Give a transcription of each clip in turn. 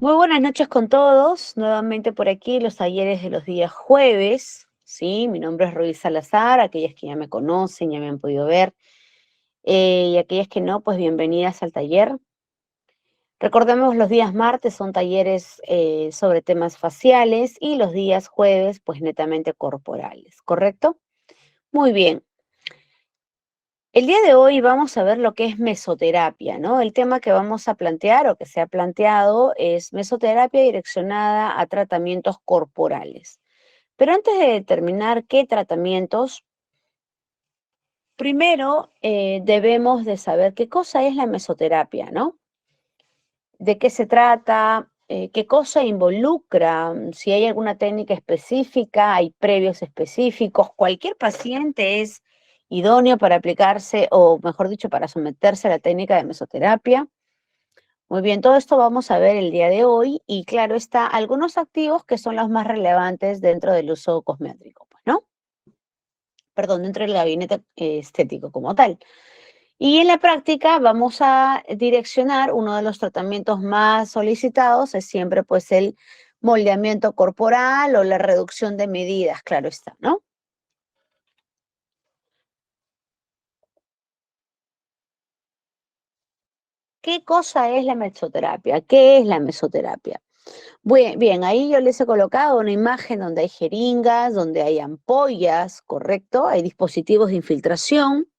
Muy buenas noches con todos. Nuevamente por aquí los talleres de los días jueves. Sí, mi nombre es Ruiz Salazar. Aquellas que ya me conocen, ya me han podido ver. Y aquellas que no, pues bienvenidas al taller. Recordemos, los días martes son talleres sobre temas faciales y los días jueves, pues netamente corporales, ¿correcto? Muy bien. El día de hoy vamos a ver lo que es mesoterapia, ¿no? El tema que vamos a plantear o que se ha planteado es mesoterapia direccionada a tratamientos corporales. Pero antes de determinar qué tratamientos, primero debemos de saber qué cosa es la mesoterapia, ¿no? ¿De qué se trata? ¿Qué cosa involucra? Si hay alguna técnica específica, hay previos específicos. Cualquier paciente es idóneo para aplicarse, o mejor dicho, para someterse a la técnica de mesoterapia. Muy bien, todo esto vamos a ver el día de hoy y claro está, algunos activos que son los más relevantes dentro del uso cosmético, pues, ¿no? Perdón, dentro del gabinete estético como tal. Y en la práctica vamos a direccionar uno de los tratamientos más solicitados, es siempre pues el moldeamiento corporal o la reducción de medidas, claro está, ¿no? ¿Qué cosa es la mesoterapia? ¿Qué es la mesoterapia? Bien, bien, ahí yo les he colocado una imagen donde hay jeringas, donde hay ampollas, ¿correcto? Hay dispositivos de infiltración.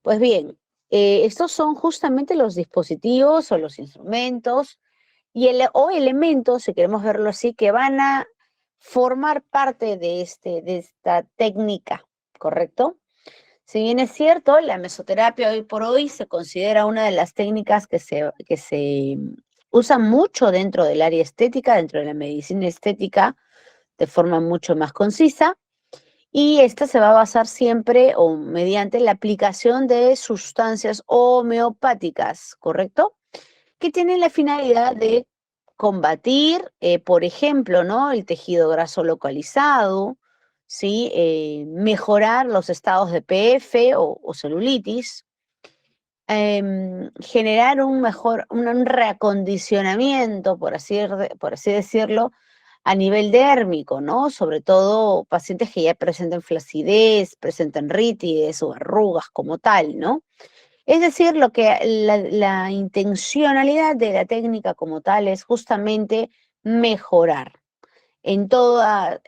Pues bien, estos son justamente los dispositivos o los instrumentos o elementos, si queremos verlo así, que van a formar parte de esta técnica, ¿correcto? Si bien es cierto, la mesoterapia hoy por hoy se considera una de las técnicas que se usan mucho dentro del área estética, dentro de la medicina estética, de forma mucho más concisa, y esta se va a basar siempre o mediante la aplicación de sustancias homeopáticas, ¿correcto? Que tienen la finalidad de combatir, por ejemplo, ¿no? El tejido graso localizado, ¿sí? Mejorar los estados de PF o celulitis, generar un reacondicionamiento, por así decirlo, a nivel dérmico, ¿no? Sobre todo pacientes que ya presenten flacidez, presenten rítides o arrugas como tal, ¿no? Es decir, lo que la intencionalidad de la técnica como tal es justamente mejorar en toda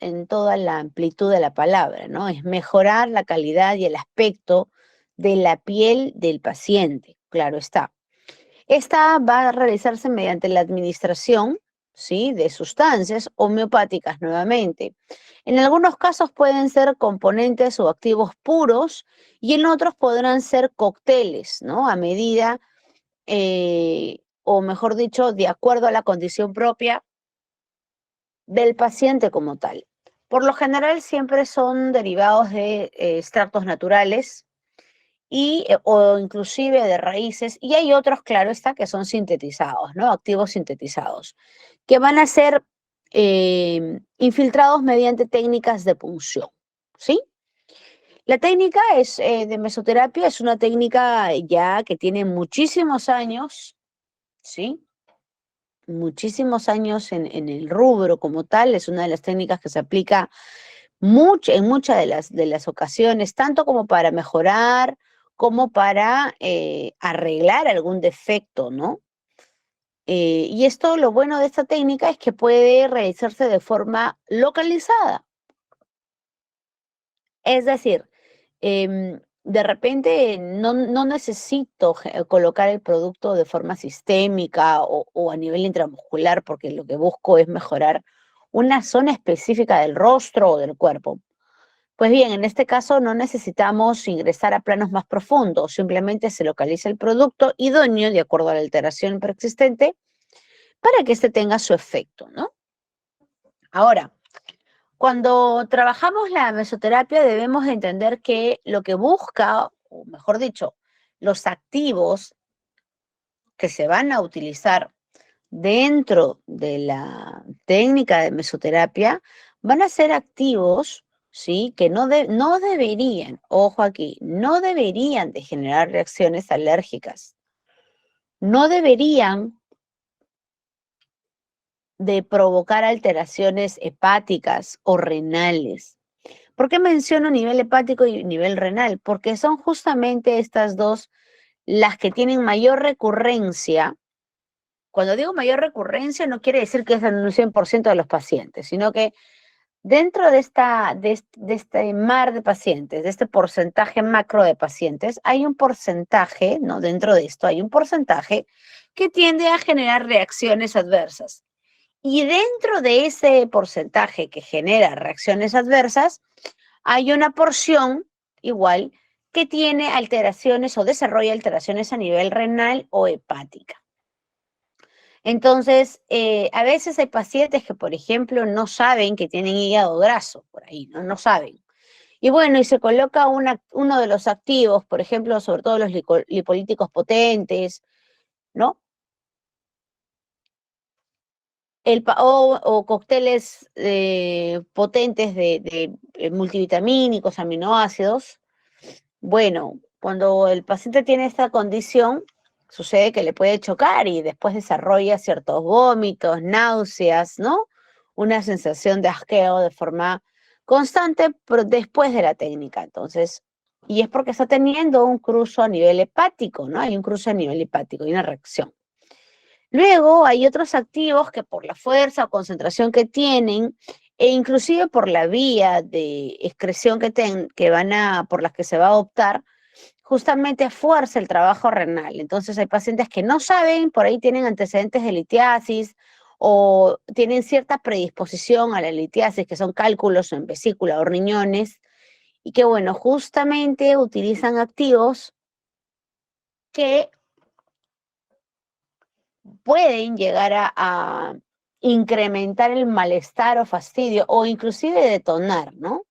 la amplitud de la palabra, ¿no? Es mejorar la calidad y el aspecto de la piel del paciente, claro está. Esta va a realizarse mediante la administración, ¿sí? De sustancias homeopáticas nuevamente. En algunos casos pueden ser componentes o activos puros y en otros podrán ser cócteles, ¿no? A medida, o mejor dicho, de acuerdo a la condición propia del paciente como tal. Por lo general siempre son derivados de extractos naturales o inclusive de raíces, y hay otros, claro está, que son sintetizados, ¿no? Activos sintetizados, que van a ser infiltrados mediante técnicas de punción, ¿sí? La técnica de mesoterapia es una técnica ya que tiene muchísimos años, ¿sí? Muchísimos años en el rubro como tal, es una de las técnicas que se aplica en muchas de las ocasiones, tanto como para mejorar, como para arreglar algún defecto, ¿no? Y esto, lo bueno de esta técnica es que puede realizarse de forma localizada. Es decir, de repente no necesito colocar el producto de forma sistémica o a nivel intramuscular, porque lo que busco es mejorar una zona específica del rostro o del cuerpo. Pues bien, en este caso no necesitamos ingresar a planos más profundos, simplemente se localiza el producto idóneo de acuerdo a la alteración preexistente para que éste tenga su efecto, ¿no? Ahora, cuando trabajamos la mesoterapia debemos entender que lo que busca, o mejor dicho, los activos que se van a utilizar dentro de la técnica de mesoterapia van a ser activos, ¿sí? Que no deberían, ojo aquí, no deberían de generar reacciones alérgicas, no deberían de provocar alteraciones hepáticas o renales. ¿Por qué menciono nivel hepático y nivel renal? Porque son justamente estas dos las que tienen mayor recurrencia. Cuando digo mayor recurrencia no quiere decir que es en un 100% de los pacientes, sino que dentro de este mar de pacientes, de este porcentaje macro de pacientes, hay un porcentaje, ¿no? Dentro de esto hay un porcentaje que tiende a generar reacciones adversas. Y dentro de ese porcentaje que genera reacciones adversas, hay una porción igual que tiene alteraciones o desarrolla alteraciones a nivel renal o hepática. Entonces, a veces hay pacientes que, por ejemplo, no saben que tienen hígado graso, por ahí, ¿no? No saben. Y bueno, y se coloca uno de los activos, por ejemplo, sobre todo los lipolíticos potentes, ¿no? O cócteles potentes de multivitamínicos, aminoácidos. Bueno, cuando el paciente tiene esta condición, sucede que le puede chocar y después desarrolla ciertos vómitos, náuseas, ¿no? Una sensación de asqueo de forma constante pero después de la técnica. Entonces, y es porque está teniendo un cruzo a nivel hepático, ¿no? Hay un cruce a nivel hepático, hay una reacción. Luego hay otros activos que por la fuerza o concentración que tienen, e inclusive por la vía de excreción por las que se va a optar, justamente fuerza el trabajo renal. Entonces hay pacientes que no saben, por ahí tienen antecedentes de litiasis o tienen cierta predisposición a la litiasis, que son cálculos en vesícula o riñones, y que bueno, justamente utilizan activos que pueden llegar a incrementar el malestar o fastidio o inclusive detonar, ¿no?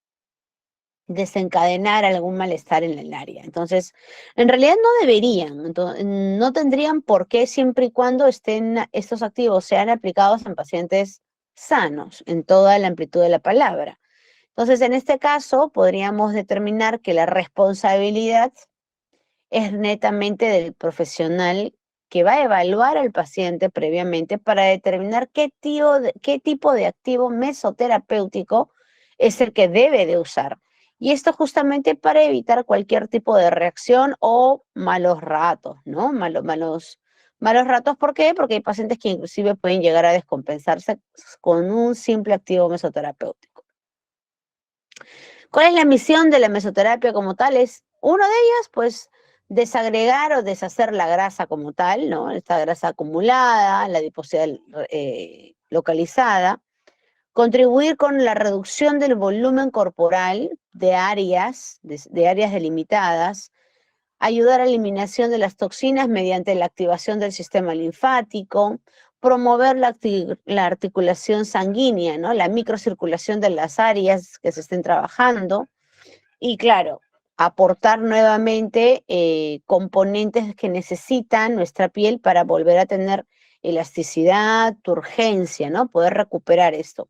Desencadenar algún malestar en el área. Entonces, en realidad no deberían, no tendrían por qué siempre y cuando estos activos sean aplicados en pacientes sanos, en toda la amplitud de la palabra. Entonces, en este caso, podríamos determinar que la responsabilidad es netamente del profesional que va a evaluar al paciente previamente para determinar qué tipo de activo mesoterapéutico es el que debe de usar. Y esto justamente para evitar cualquier tipo de reacción o malos ratos, ¿no? Malos ratos, ¿por qué? Porque hay pacientes que inclusive pueden llegar a descompensarse con un simple activo mesoterapéutico. ¿Cuál es la misión de la mesoterapia como tal? Es uno de ellas, pues, desagregar o deshacer la grasa como tal, ¿no? Esta grasa acumulada, la adiposidad localizada, contribuir con la reducción del volumen corporal de áreas delimitadas, ayudar a la eliminación de las toxinas mediante la activación del sistema linfático, promover la articulación sanguínea, ¿no? La microcirculación de las áreas que se estén trabajando y claro, aportar nuevamente componentes que necesita nuestra piel para volver a tener elasticidad, turgencia, ¿no? Poder recuperar esto.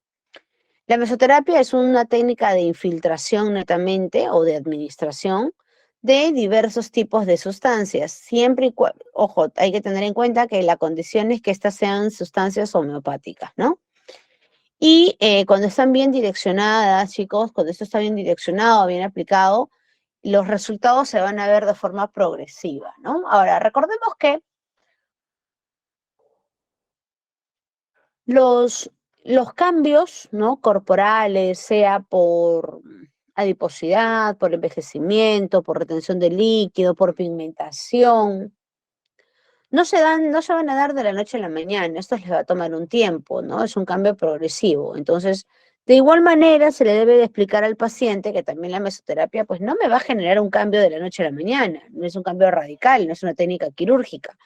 La mesoterapia es una técnica de infiltración netamente o de administración de diversos tipos de sustancias. Siempre y cuando, ojo, hay que tener en cuenta que la condición es que estas sean sustancias homeopáticas, ¿no? Y cuando están bien direccionadas, chicos, cuando esto está bien direccionado, bien aplicado, los resultados se van a ver de forma progresiva, ¿no? Ahora, recordemos que los, los cambios, ¿no? Corporales, sea por adiposidad, por envejecimiento, por retención de líquido, por pigmentación, no se van a dar de la noche a la mañana, esto les va a tomar un tiempo, ¿no? Es un cambio progresivo. Entonces, de igual manera, se le debe de explicar al paciente que también la mesoterapia, pues no me va a generar un cambio de la noche a la mañana, no es un cambio radical, no es una técnica quirúrgica.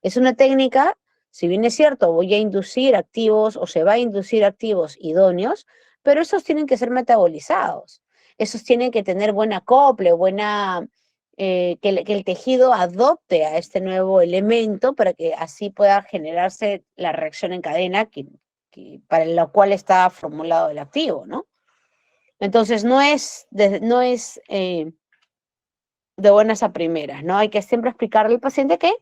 Es una técnica, si bien es cierto, voy a inducir activos o se va a inducir activos idóneos, pero esos tienen que ser metabolizados. Esos tienen que tener buen acople, que el tejido adopte a este nuevo elemento para que así pueda generarse la reacción en cadena para la cual está formulado el activo, ¿no? Entonces no es de buenas a primeras, ¿no? Hay que siempre explicarle al paciente que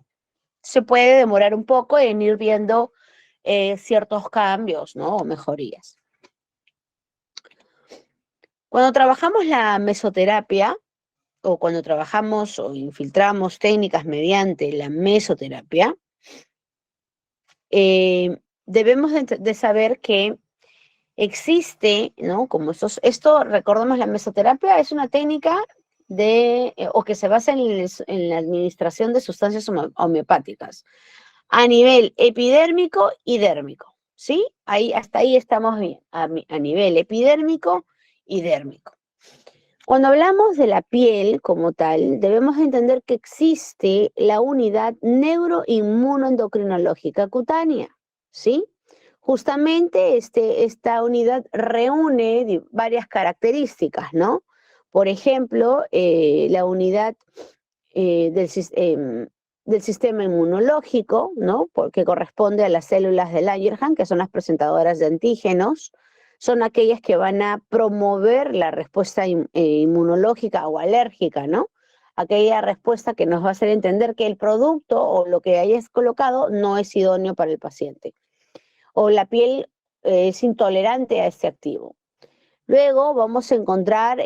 se puede demorar un poco en ir viendo ciertos cambios, ¿no? O mejorías. Cuando trabajamos la mesoterapia, o cuando trabajamos o infiltramos técnicas mediante la mesoterapia, debemos de saber que existe, ¿no? Como esto, recordemos, la mesoterapia es una técnica o que se basa en la administración de sustancias homeopáticas a nivel epidérmico y dérmico, ¿sí? Hasta ahí estamos bien, a nivel epidérmico y dérmico. Cuando hablamos de la piel como tal, debemos entender que existe la unidad neuroinmunoendocrinológica cutánea, ¿sí? Justamente esta unidad reúne varias características, ¿no? Por ejemplo, la unidad del sistema inmunológico, ¿no? Porque corresponde a las células de Langerhans, que son las presentadoras de antígenos, son aquellas que van a promover la respuesta inmunológica o alérgica, ¿no? Aquella respuesta que nos va a hacer entender que el producto o lo que hayas colocado no es idóneo para el paciente. O la piel es intolerante a este activo. Luego vamos a encontrar lo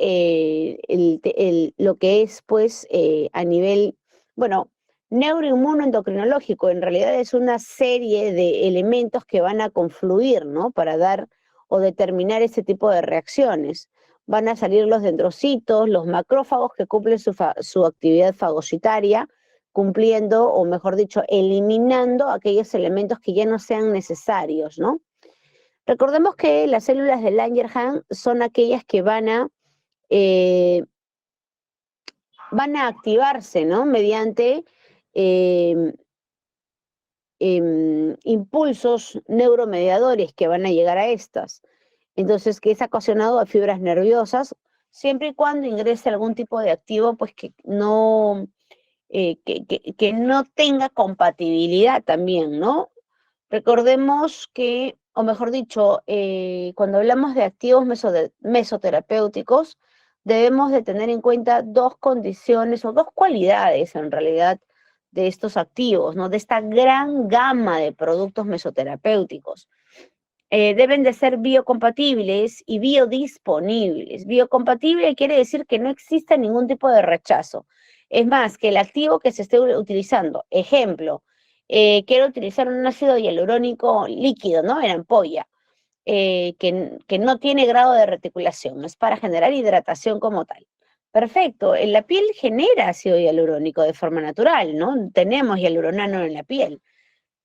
que es, pues, a nivel, bueno, neuroinmunoendocrinológico. En realidad es una serie de elementos que van a confluir, ¿no? Para dar o determinar este tipo de reacciones. Van a salir los dendrocitos, los macrófagos que cumplen su actividad fagocitaria, cumpliendo, o mejor dicho, eliminando aquellos elementos que ya no sean necesarios, ¿no? Recordemos que las células de Langerhans son aquellas que eh, van a activarse, ¿no? Mediante eh, impulsos neuromediadores que van a llegar a estas. Entonces, que es ocasionado a fibras nerviosas, siempre y cuando ingrese algún tipo de activo, pues que no tenga compatibilidad también, ¿no? Recordemos que, o mejor dicho, cuando hablamos de activos mesoterapéuticos, debemos de tener en cuenta dos condiciones o dos cualidades en realidad de estos activos, ¿no? De esta gran gama de productos mesoterapéuticos. Deben de ser biocompatibles y biodisponibles. Biocompatible quiere decir que no exista ningún tipo de rechazo. Es más, que el activo que se esté utilizando, ejemplo, quiero utilizar un ácido hialurónico líquido, ¿no? En ampolla, que no tiene grado de reticulación, es para generar hidratación como tal. Perfecto, la piel genera ácido hialurónico de forma natural, ¿no? Tenemos hialuronano en la piel.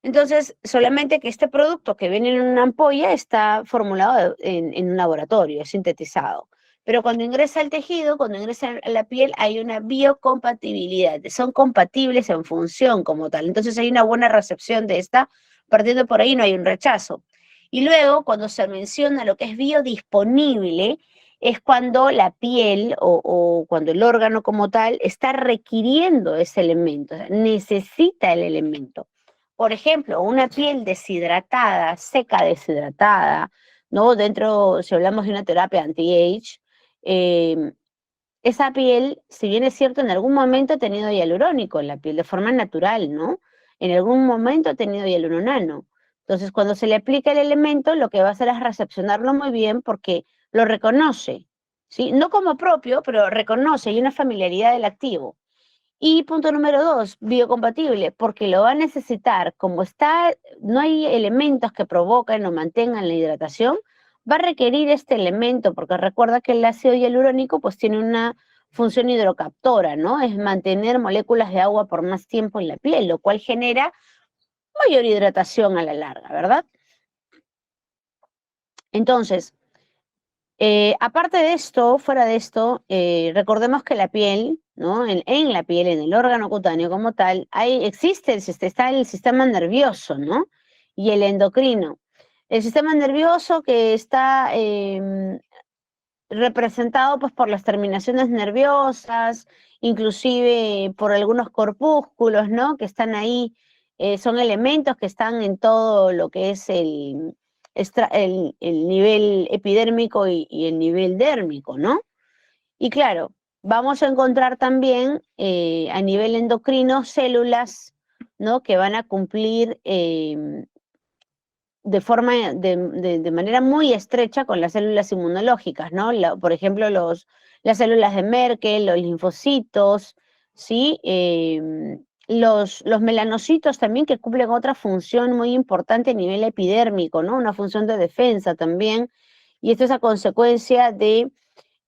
Entonces, solamente que este producto que viene en una ampolla está formulado en un laboratorio, es sintetizado. Pero cuando ingresa al tejido, cuando ingresa a la piel, hay una biocompatibilidad. Son compatibles en función como tal. Entonces, hay una buena recepción de esta. Partiendo por ahí, no hay un rechazo. Y luego, cuando se menciona lo que es biodisponible, es cuando la piel o cuando el órgano como tal está requiriendo ese elemento, o sea, necesita el elemento. Por ejemplo, una piel deshidratada, seca deshidratada, ¿no? Dentro, si hablamos de una terapia anti-age, eh, esa piel, si bien es cierto, en algún momento ha tenido hialurónico en la piel, de forma natural, ¿no? En algún momento ha tenido hialuronano. Entonces, cuando se le aplica el elemento, lo que va a hacer es recepcionarlo muy bien porque lo reconoce, ¿sí? No como propio, pero reconoce, hay una familiaridad del activo. Y punto número dos, biocompatible, porque lo va a necesitar, como está, no hay elementos que provoquen o mantengan la hidratación, va a requerir este elemento, porque recuerda que el ácido hialurónico pues tiene una función hidrocaptora, ¿no? Es mantener moléculas de agua por más tiempo en la piel, lo cual genera mayor hidratación a la larga, ¿verdad? Entonces, aparte de esto, fuera de esto, recordemos que la piel, ¿no? En la piel, en el órgano cutáneo como tal, está el sistema nervioso, ¿no? Y el endocrino. El sistema nervioso que está representado pues, por las terminaciones nerviosas, inclusive por algunos corpúsculos, ¿no? Que están ahí, son elementos que están en todo lo que es el nivel epidérmico y el nivel dérmico, ¿no? Y claro, vamos a encontrar también a nivel endocrino células, ¿no? Que van a cumplir de manera muy estrecha con las células inmunológicas, ¿no? Por ejemplo, las células de Merkel, los linfocitos, ¿sí? Los melanocitos también que cumplen otra función muy importante a nivel epidérmico, ¿no? Una función de defensa también, y esto es a consecuencia de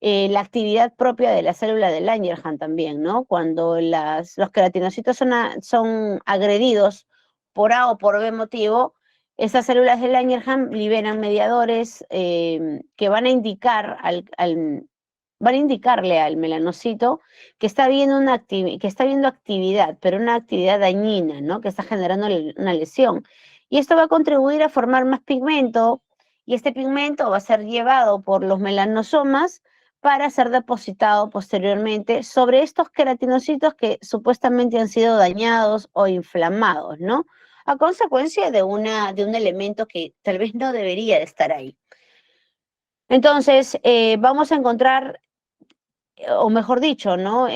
la actividad propia de la célula de Langerhans también, ¿no? Cuando los queratinocitos son agredidos por A o por B motivo, esas células de Langerhans liberan mediadores que van a van a indicarle al melanocito que está viendo actividad, pero una actividad dañina, ¿no? Que está generando una lesión. Y esto va a contribuir a formar más pigmento, y este pigmento va a ser llevado por los melanosomas para ser depositado posteriormente sobre estos queratinocitos que supuestamente han sido dañados o inflamados, ¿no? A consecuencia de un elemento que tal vez no debería de estar ahí. Entonces, vamos a encontrar, o mejor dicho, ¿no?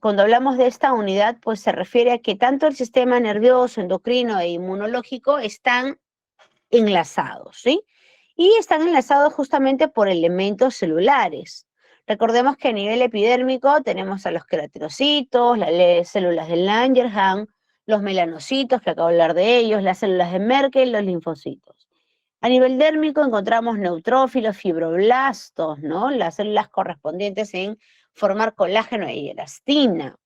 Cuando hablamos de esta unidad, pues se refiere a que tanto el sistema nervioso, endocrino e inmunológico están enlazados, ¿sí? Y están enlazados justamente por elementos celulares. Recordemos que a nivel epidérmico tenemos a los queratinocitos, las células de Langerhans, los melanocitos, que acabo de hablar de ellos, las células de Merkel, los linfocitos. A nivel dérmico encontramos neutrófilos, fibroblastos, ¿no? Las células correspondientes en formar colágeno y elastina.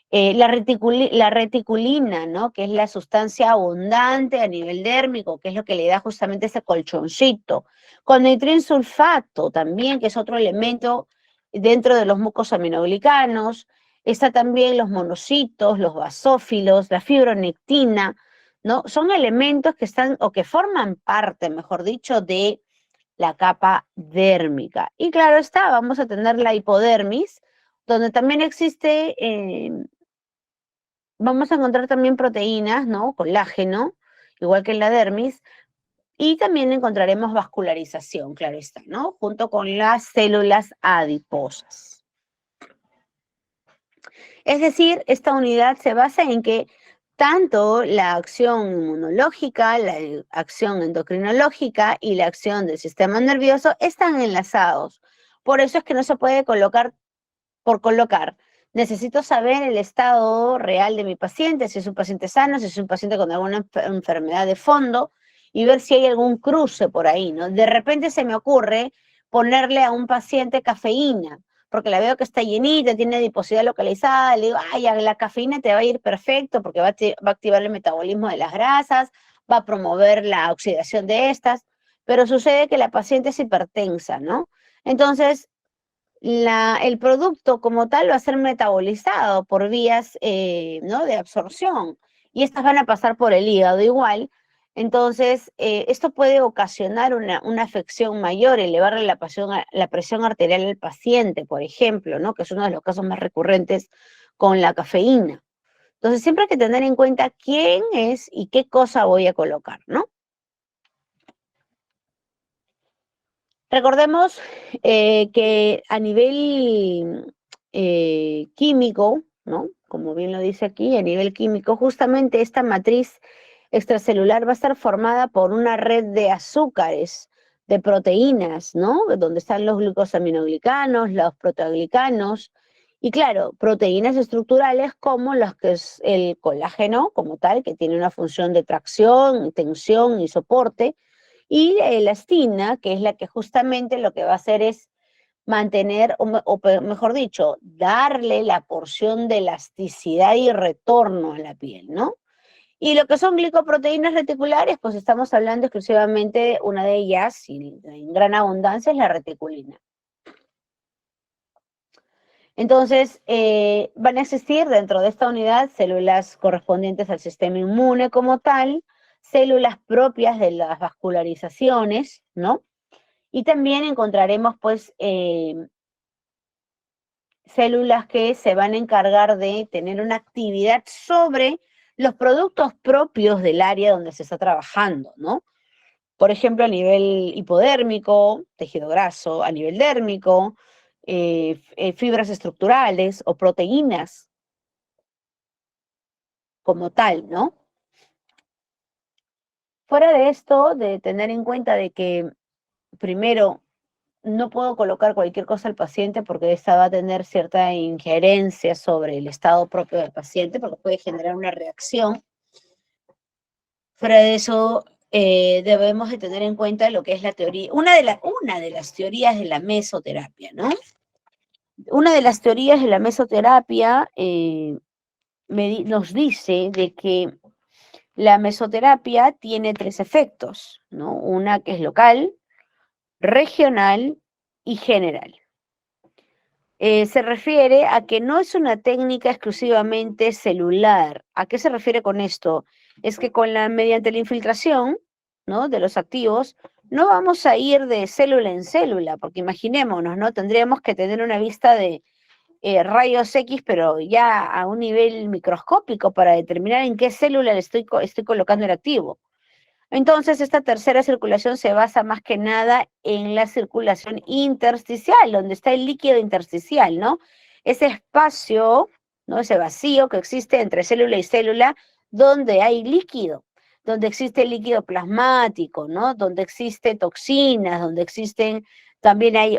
La reticulina, ¿no? Que es la sustancia abundante a nivel dérmico, que es lo que le da justamente ese colchoncito. Con nitrinsulfato también, que es otro elemento dentro de los mucosaminoglicanos. Está también los monocitos, los basófilos, la fibronectina, ¿no? Son elementos que están, o que forman parte, mejor dicho, de la capa dérmica. Y claro está, vamos a tener la hipodermis, donde también existe vamos a encontrar también proteínas, ¿no? Colágeno, igual que en la dermis, y también encontraremos vascularización, claro está, ¿no? Junto con las células adiposas. Es decir, esta unidad se basa en que tanto la acción inmunológica, la acción endocrinológica y la acción del sistema nervioso están enlazados. Por eso es que no se puede colocar por colocar. Necesito saber el estado real de mi paciente, si es un paciente sano, si es un paciente con alguna enfermedad de fondo, y ver si hay algún cruce por ahí, ¿no? De repente se me ocurre ponerle a un paciente cafeína, porque la veo que está llenita, tiene adiposidad localizada, le digo, ay, la cafeína te va a ir perfecto porque va a activar el metabolismo de las grasas, va a promover la oxidación de estas, pero sucede que la paciente es hipertensa, ¿no? Entonces, el producto como tal va a ser metabolizado por vías ¿no? de absorción, y estas van a pasar por el hígado igual. Entonces, esto puede ocasionar una afección mayor, elevar la presión arterial del paciente, por ejemplo, ¿no? Que es uno de los casos más recurrentes con la cafeína. Entonces, siempre hay que tener en cuenta quién es y qué cosa voy a colocar, ¿no? Recordemos que a nivel químico, ¿no? Como bien lo dice aquí, a nivel químico, justamente esta matriz extracelular va a estar formada por una red de azúcares, de proteínas, ¿no? Donde están los glucosaminoglicanos, los proteoglicanos, y claro, proteínas estructurales como los que es el colágeno como tal, que tiene una función de tracción, tensión y soporte, y la elastina, que es la que justamente lo que va a hacer es mantener, mejor dicho, darle la porción de elasticidad y retorno a la piel, ¿no? Y lo que son glicoproteínas reticulares, pues estamos hablando exclusivamente de una de ellas, y en gran abundancia, es la reticulina. Entonces, van a existir dentro de esta unidad células correspondientes al sistema inmune como tal, células propias de las vascularizaciones, ¿no? Y también encontraremos, pues, células que se van a encargar de tener una actividad sobre los productos propios del área donde se está trabajando, ¿no? Por ejemplo, a nivel hipodérmico, tejido graso, a nivel dérmico, fibras estructurales o proteínas como tal, ¿no? Fuera de esto, de tener en cuenta de que, primero, no puedo colocar cualquier cosa al paciente porque esta va a tener cierta injerencia sobre el estado propio del paciente porque puede generar una reacción. Fuera de eso, debemos de tener en cuenta lo que es la teoría, una de las teorías de la mesoterapia, ¿no? Una de las teorías de la mesoterapia nos dice de que la mesoterapia tiene tres efectos, ¿no? Una que es local, regional y general. Se refiere a que no es una técnica exclusivamente celular. ¿A qué se refiere con esto? Es que mediante la infiltración, ¿no?, de los activos, no vamos a ir de célula en célula, porque imaginémonos, ¿no? Tendríamos que tener una vista de rayos X, pero ya a un nivel microscópico para determinar en qué célula estoy colocando el activo. Entonces, esta tercera circulación se basa más que nada en la circulación intersticial, donde está el líquido intersticial, ¿no? Ese espacio, ¿no? Ese vacío que existe entre célula y célula, donde hay líquido, donde existe líquido plasmático, ¿no? Donde existen toxinas, donde existen, también hay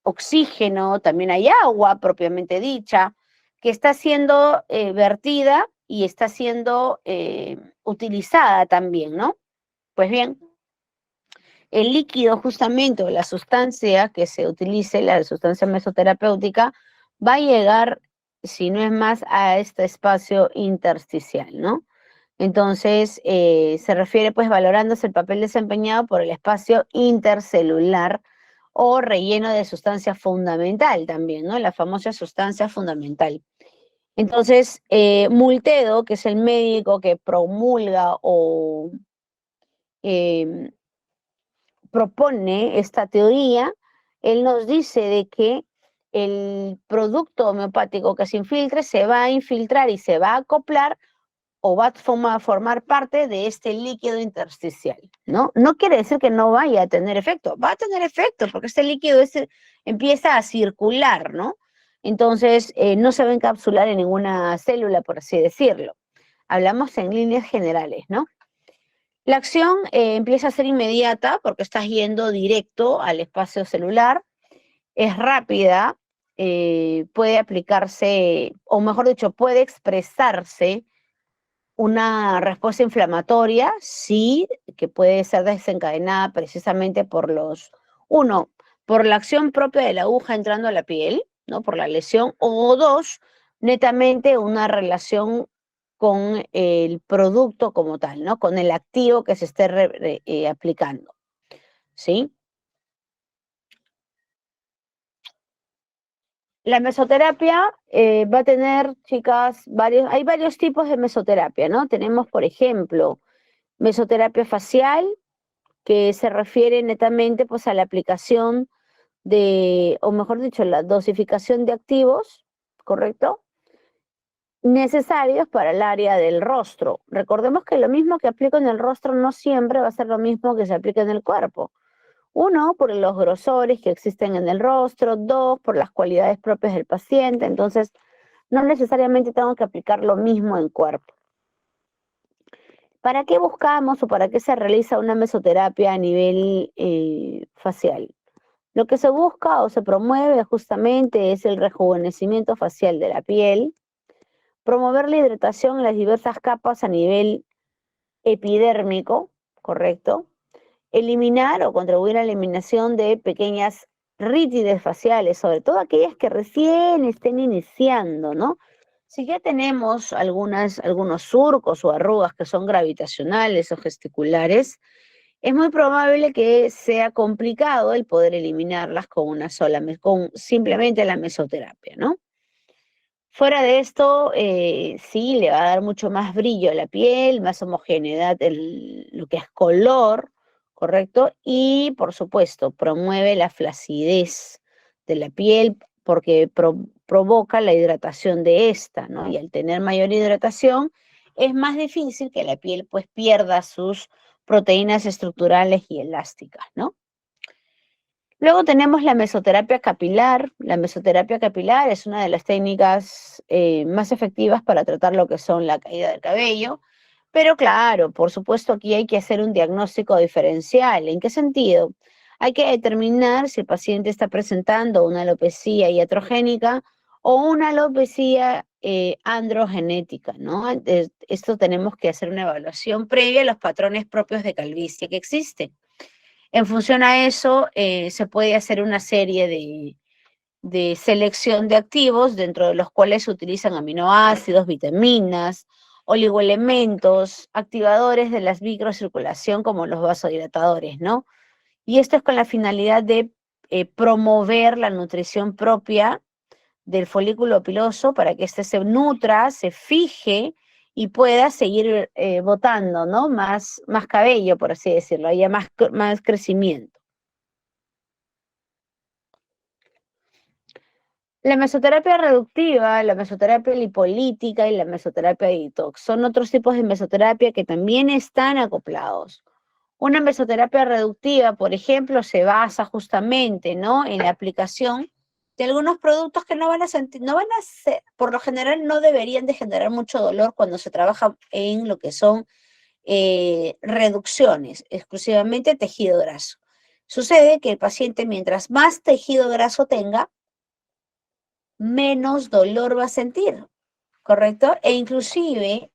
oxígeno, también hay agua propiamente dicha, que está siendo vertida y está siendo utilizada también, ¿no? Pues bien, el líquido justamente, o la sustancia que se utilice, la sustancia mesoterapéutica, va a llegar, si no es más, a este espacio intersticial, ¿no? Entonces, se refiere pues valorándose el papel desempeñado por el espacio intercelular o relleno de sustancia fundamental también, ¿no? La famosa sustancia fundamental. Entonces, Multedo, que es el médico que promulga o eh, propone esta teoría, él nos dice de que el producto homeopático que se infiltre se va a infiltrar y se va a acoplar o va a formar parte de este líquido intersticial, ¿no? No quiere decir que no vaya a tener efecto, va a tener efecto porque este líquido empieza a circular, ¿no? Entonces, no se va a encapsular en ninguna célula, por así decirlo. Hablamos en líneas generales, ¿no? La acción empieza a ser inmediata porque estás yendo directo al espacio celular, es rápida, puede aplicarse, o mejor dicho, puede expresarse una respuesta inflamatoria, sí, que puede ser desencadenada precisamente uno, por la acción propia de la aguja entrando a la piel, ¿no? Por la lesión, o dos, netamente una relación con el producto como tal, ¿no? Con el activo que se esté aplicando, ¿sí? La mesoterapia va a tener, chicas, hay varios tipos de mesoterapia, ¿no? Tenemos, por ejemplo, mesoterapia facial, que se refiere netamente pues a la aplicación o mejor dicho, la dosificación de activos, ¿correcto? Necesarios para el área del rostro. Recordemos que lo mismo que aplico en el rostro no siempre va a ser lo mismo que se aplica en el cuerpo. Uno, por los grosores que existen en el rostro. Dos, por las cualidades propias del paciente. Entonces, no necesariamente tengo que aplicar lo mismo en cuerpo. ¿Para qué buscamos o para qué se realiza una mesoterapia a nivel facial? Lo que se busca o se promueve justamente es el rejuvenecimiento facial de la piel, promover la hidratación en las diversas capas a nivel epidérmico, ¿correcto? Eliminar o contribuir a la eliminación de pequeñas rítides faciales, sobre todo aquellas que recién estén iniciando, ¿no? Si ya tenemos algunos surcos o arrugas que son gravitacionales o gesticulares, es muy probable que sea complicado el poder eliminarlas con simplemente la mesoterapia, ¿no? Fuera de esto, sí, le va a dar mucho más brillo a la piel, más homogeneidad en lo que es color, ¿correcto? Y, por supuesto, promueve la flacidez de la piel porque provoca la hidratación de esta, ¿no? Y al tener mayor hidratación, es más difícil que la piel pues pierda sus proteínas estructurales y elásticas, ¿no? Luego tenemos la mesoterapia capilar. La mesoterapia capilar es una de las técnicas más efectivas para tratar lo que son la caída del cabello. Pero claro, por supuesto, aquí hay que hacer un diagnóstico diferencial. ¿En qué sentido? Hay que determinar si el paciente está presentando una alopecia iatrogénica o una alopecia androgenética, ¿no? Esto tenemos que hacer una evaluación previa a los patrones propios de calvicie que existen. En función a eso, se puede hacer una serie de selección de activos, dentro de los cuales se utilizan aminoácidos, vitaminas, oligoelementos, activadores de la microcirculación como los vasodilatadores, ¿no? Y esto es con la finalidad de promover la nutrición propia del folículo piloso para que éste se nutra, se fije y pueda seguir botando, ¿no? Más cabello, por así decirlo, haya más crecimiento. La mesoterapia reductiva, la mesoterapia lipolítica y la mesoterapia detox son otros tipos de mesoterapia que también están acoplados. Una mesoterapia reductiva, por ejemplo, se basa justamente, ¿no?, en la aplicación de algunos productos que no van a sentir, no van a ser, por lo general no deberían de generar mucho dolor cuando se trabaja en lo que son reducciones, exclusivamente tejido graso. Sucede que el paciente, mientras más tejido graso tenga, menos dolor va a sentir, ¿correcto? E inclusive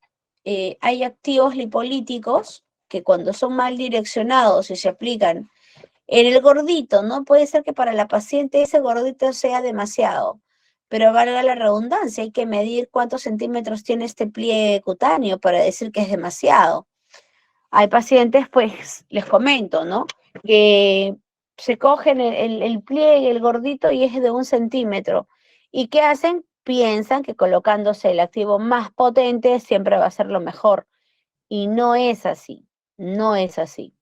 hay activos lipolíticos que cuando son mal direccionados y se aplican en el gordito, ¿no? Puede ser que para la paciente ese gordito sea demasiado, pero valga la redundancia, hay que medir cuántos centímetros tiene este pliegue cutáneo para decir que es demasiado. Hay pacientes, pues, les comento, ¿no?, que se cogen el pliegue, el gordito, y es de 1 centímetro. ¿Y qué hacen? Piensan que colocándose el activo más potente siempre va a ser lo mejor. Y no es así, no es así.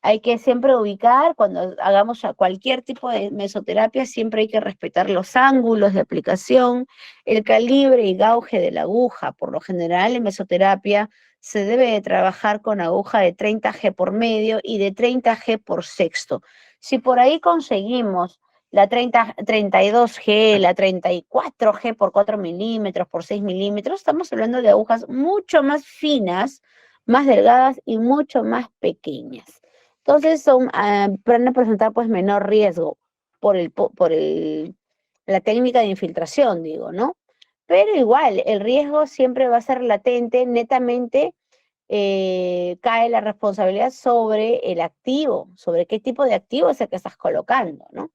Hay que siempre ubicar, cuando hagamos cualquier tipo de mesoterapia, siempre hay que respetar los ángulos de aplicación, el calibre y gauge de la aguja. Por lo general, en mesoterapia se debe de trabajar con aguja de 30G por medio y de 30G por sexto. Si por ahí conseguimos la 32G, la 34G por 4 milímetros, por 6 milímetros, estamos hablando de agujas mucho más finas, más delgadas y mucho más pequeñas. Entonces van a presentar pues menor riesgo por la técnica de infiltración, digo, ¿no? Pero igual, el riesgo siempre va a ser latente, netamente cae la responsabilidad sobre el activo, sobre qué tipo de activo es el que estás colocando, ¿no?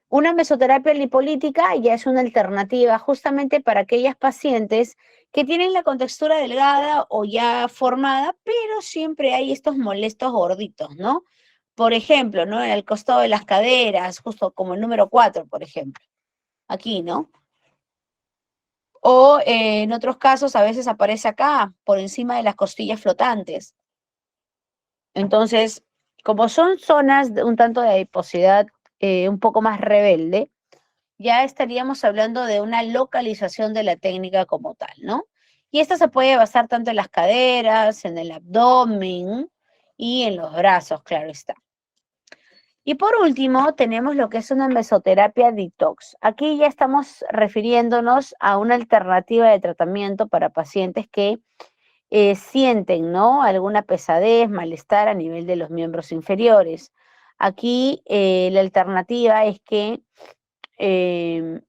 Una mesoterapia lipolítica ya es una alternativa justamente para aquellas pacientes que tienen la contextura delgada o ya formada, pero siempre hay estos molestos gorditos, ¿no? Por ejemplo, ¿no?, en el costado de las caderas, justo como el número 4, por ejemplo, aquí, ¿no? O en otros casos a veces aparece acá, por encima de las costillas flotantes. Entonces, como son zonas de un tanto de adiposidad un poco más rebelde, ya estaríamos hablando de una localización de la técnica como tal, ¿no? Y esta se puede basar tanto en las caderas, en el abdomen y en los brazos, claro está. Y por último, tenemos lo que es una mesoterapia detox. Aquí ya estamos refiriéndonos a una alternativa de tratamiento para pacientes que sienten, ¿no?, alguna pesadez, malestar a nivel de los miembros inferiores. Aquí la alternativa es que em,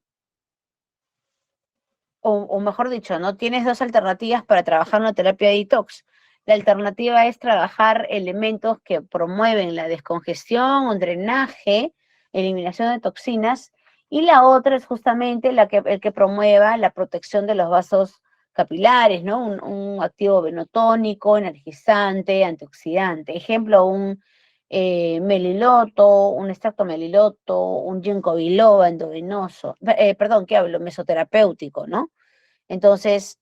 o mejor dicho, no tienes dos alternativas para trabajar una terapia detox. La alternativa es trabajar elementos que promueven la descongestión, un drenaje, eliminación de toxinas, y la otra es justamente el que promueva la protección de los vasos capilares, ¿no? Un activo venotónico, energizante, antioxidante. Ejemplo, un meliloto, un extracto meliloto, un ginkgo biloba endovenoso, perdón, ¿qué hablo? Mesoterapéutico, ¿no? Entonces,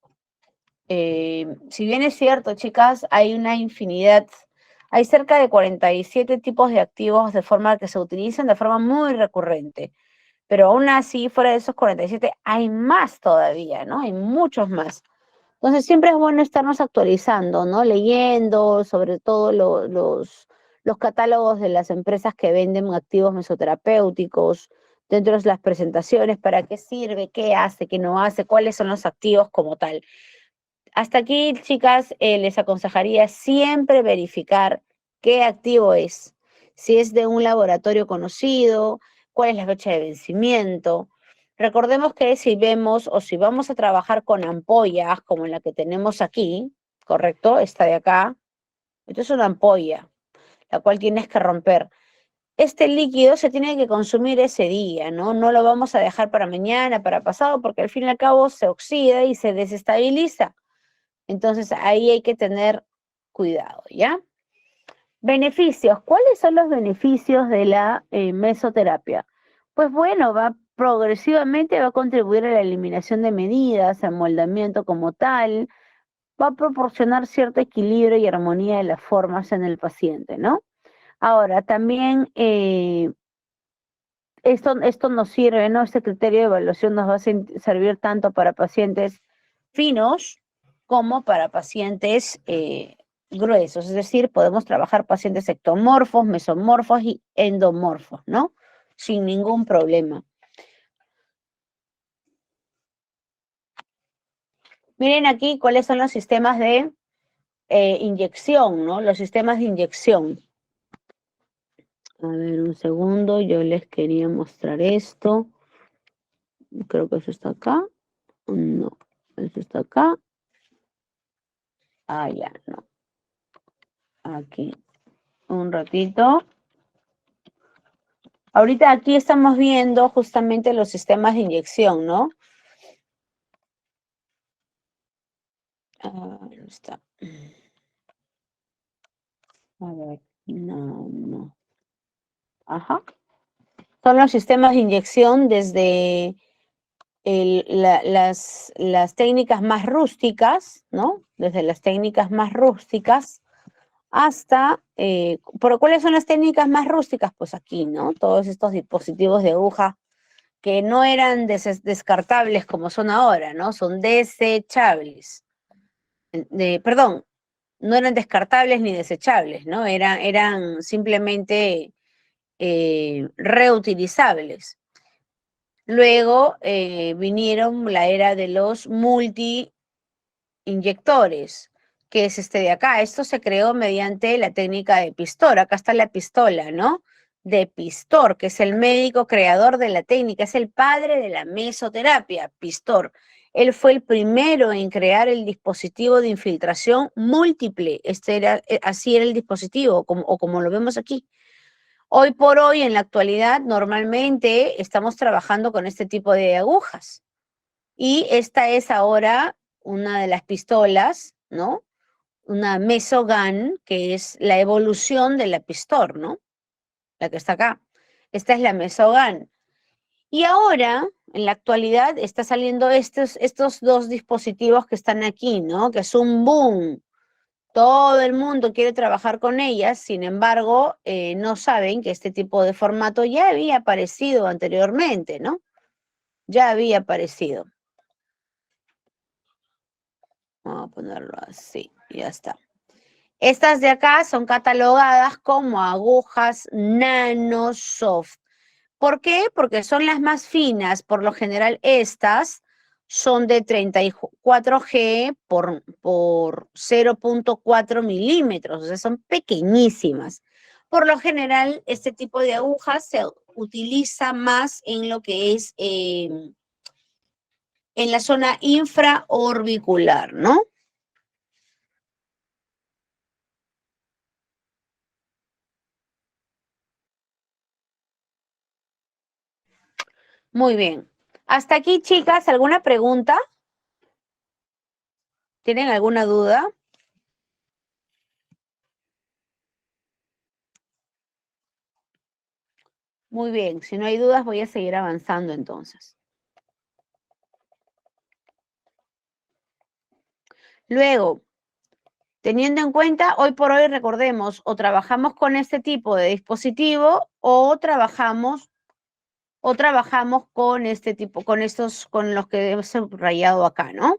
si bien es cierto, chicas, hay una infinidad, hay cerca de 47 tipos de activos de forma que se utilizan de forma muy recurrente, pero aún así, fuera de esos 47, hay más todavía, ¿no? Hay muchos más. Entonces, siempre es bueno estarnos actualizando, ¿no? Leyendo, sobre todo los catálogos de las empresas que venden activos mesoterapéuticos, dentro de las presentaciones, para qué sirve, qué hace, qué no hace, cuáles son los activos como tal. Hasta aquí, chicas, les aconsejaría siempre verificar qué activo es. Si es de un laboratorio conocido, cuál es la fecha de vencimiento. Recordemos que si vemos o si vamos a trabajar con ampollas, como la que tenemos aquí, ¿correcto? Esta de acá. Esto es una ampolla, la cual tienes que romper. Este líquido se tiene que consumir ese día, ¿no? No lo vamos a dejar para mañana, para pasado, porque al fin y al cabo se oxida y se desestabiliza. Entonces ahí hay que tener cuidado, ¿ya? Beneficios. ¿Cuáles son los beneficios de la mesoterapia? Pues bueno, progresivamente va a contribuir a la eliminación de medidas, amoldamiento como tal, va a proporcionar cierto equilibrio y armonía de las formas en el paciente, ¿no? Ahora, también esto nos sirve, ¿no? Este criterio de evaluación nos va a servir tanto para pacientes finos como para pacientes gruesos. Es decir, podemos trabajar pacientes ectomorfos, mesomorfos y endomorfos, ¿no? Sin ningún problema. Miren aquí cuáles son los sistemas de inyección, ¿no? Los sistemas de inyección. A ver, un segundo, yo les quería mostrar esto. Creo que eso está acá. No, eso está acá. Ah, ya, no. Aquí, un ratito. Ahorita aquí estamos viendo justamente los sistemas de inyección, ¿no? ¿Dónde está? A ver, no. Ajá. Son los sistemas de inyección desde las técnicas más rústicas, ¿no? Desde las técnicas más rústicas hasta, ¿pero cuáles son las técnicas más rústicas? Pues aquí, ¿no? Todos estos dispositivos de aguja que no eran descartables como son ahora, ¿no? Son desechables. Perdón, no eran descartables ni desechables, ¿no? Eran simplemente reutilizables. Luego vinieron la era de los multi-inyectores, que es este de acá. Esto se creó mediante la técnica de Pistor. Acá está la pistola, ¿no? De Pistor, que es el médico creador de la técnica, es el padre de la mesoterapia, Pistor. Él fue el primero en crear el dispositivo de infiltración múltiple. Así era el dispositivo, o como lo vemos aquí. Hoy por hoy, en la actualidad, normalmente estamos trabajando con este tipo de agujas. Y esta es ahora una de las pistolas, ¿no? Una Mesogun, que es la evolución de la Pistor, ¿no? La que está acá. Esta es la Mesogun. Y ahora, en la actualidad, está saliendo estos dos dispositivos que están aquí, ¿no? Que es un boom. Todo el mundo quiere trabajar con ellas, sin embargo, no saben que este tipo de formato ya había aparecido anteriormente, ¿no? Ya había aparecido. Vamos a ponerlo así, ya está. Estas de acá son catalogadas como agujas nano soft. ¿Por qué? Porque son las más finas. Por lo general, estas son de 34G por 0.4 milímetros, o sea, son pequeñísimas. Por lo general, este tipo de agujas se utiliza más en lo que es en la zona infraorbicular, ¿no? Muy bien. Hasta aquí, chicas, ¿alguna pregunta? ¿Tienen alguna duda? Muy bien, si no hay dudas voy a seguir avanzando entonces. Luego, teniendo en cuenta, hoy por hoy recordemos, o trabajamos con este tipo de dispositivo o trabajamos con este tipo, con los que hemos subrayado acá, ¿no?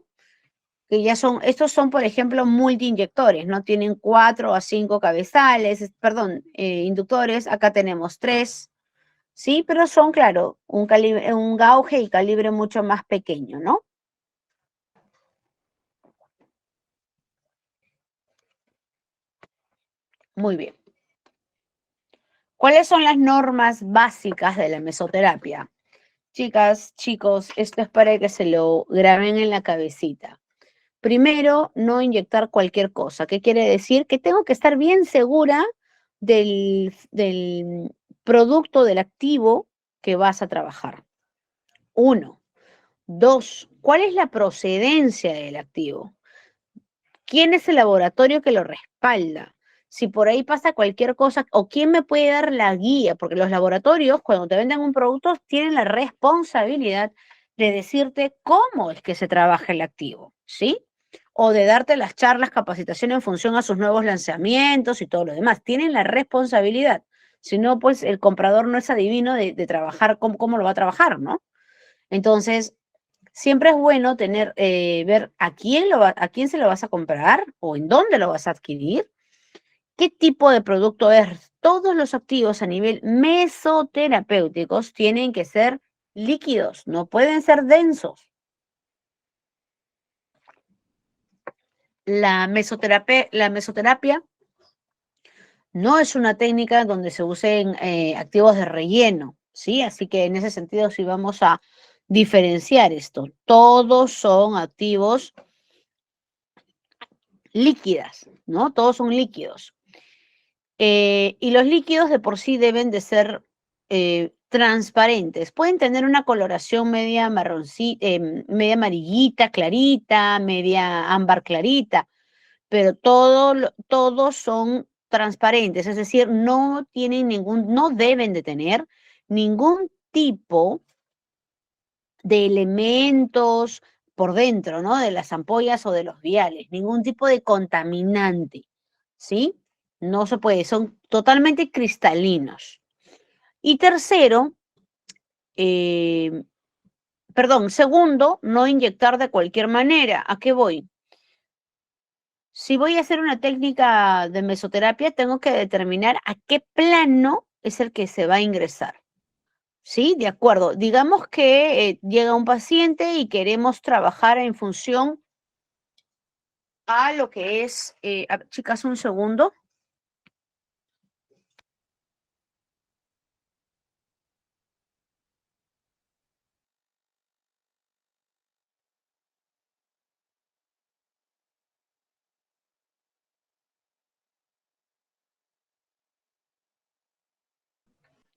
Que ya son, estos son, por ejemplo, multiinyectores, ¿no? Tienen 4 a 5 cabezales, perdón, inductores, acá tenemos 3, ¿sí? Pero son, claro, un gauge y calibre mucho más pequeño, ¿no? Muy bien. ¿Cuáles son las normas básicas de la mesoterapia? Chicas, chicos, esto es para que se lo graben en la cabecita. Primero, no inyectar cualquier cosa. ¿Qué quiere decir? Que tengo que estar bien segura del producto, del activo que vas a trabajar. 1. 2. ¿Cuál es la procedencia del activo? ¿Quién es el laboratorio que lo respalda? Si por ahí pasa cualquier cosa, o quién me puede dar la guía, porque los laboratorios, cuando te venden un producto, tienen la responsabilidad de decirte cómo es que se trabaja el activo, ¿sí? O de darte las charlas, capacitación en función a sus nuevos lanzamientos y todo lo demás. Tienen la responsabilidad. Si no, pues el comprador no es adivino de trabajar, cómo lo va a trabajar, ¿no? Entonces, siempre es bueno tener, ver a quién se lo vas a comprar o en dónde lo vas a adquirir, qué tipo de producto es. Todos los activos a nivel mesoterapéuticos tienen que ser líquidos, no pueden ser densos. La mesoterapia no es una técnica donde se usen activos de relleno, ¿sí? Así que en ese sentido sí vamos a diferenciar esto. Todos son activos líquidas, ¿no? Todos son líquidos. Y los líquidos de por sí deben de ser transparentes. Pueden tener una coloración media marroncita, media amarillita, clarita, media ámbar clarita, pero todos son transparentes, es decir, no tienen no deben de tener ningún tipo de elementos por dentro, ¿no? De las ampollas o de los viales, ningún tipo de contaminante, ¿sí? No se puede, son totalmente cristalinos. Y tercero, eh, segundo, no inyectar de cualquier manera. ¿A qué voy? Si voy a hacer una técnica de mesoterapia, tengo que determinar a qué plano es el que se va a ingresar. Sí, de acuerdo. Digamos que llega un paciente y queremos trabajar en función a lo que es, chicas, un segundo.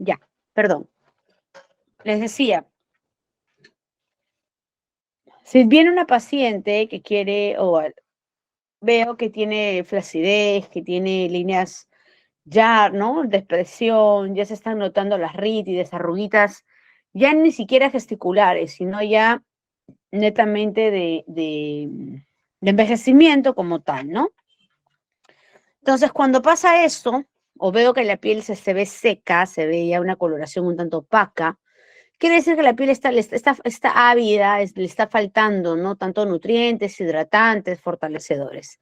Ya, perdón. Les decía, si viene una paciente que quiere, veo que tiene flacidez, que tiene líneas ya, ¿no? De expresión, ya se están notando las rítides, arruguitas, ya ni siquiera gesticulares, sino ya netamente de envejecimiento como tal, ¿no? Entonces, cuando pasa esto, o veo que la piel se ve seca, se ve ya una coloración un tanto opaca, quiere decir que la piel está ávida, le está faltando, ¿no? Tanto nutrientes, hidratantes, fortalecedores.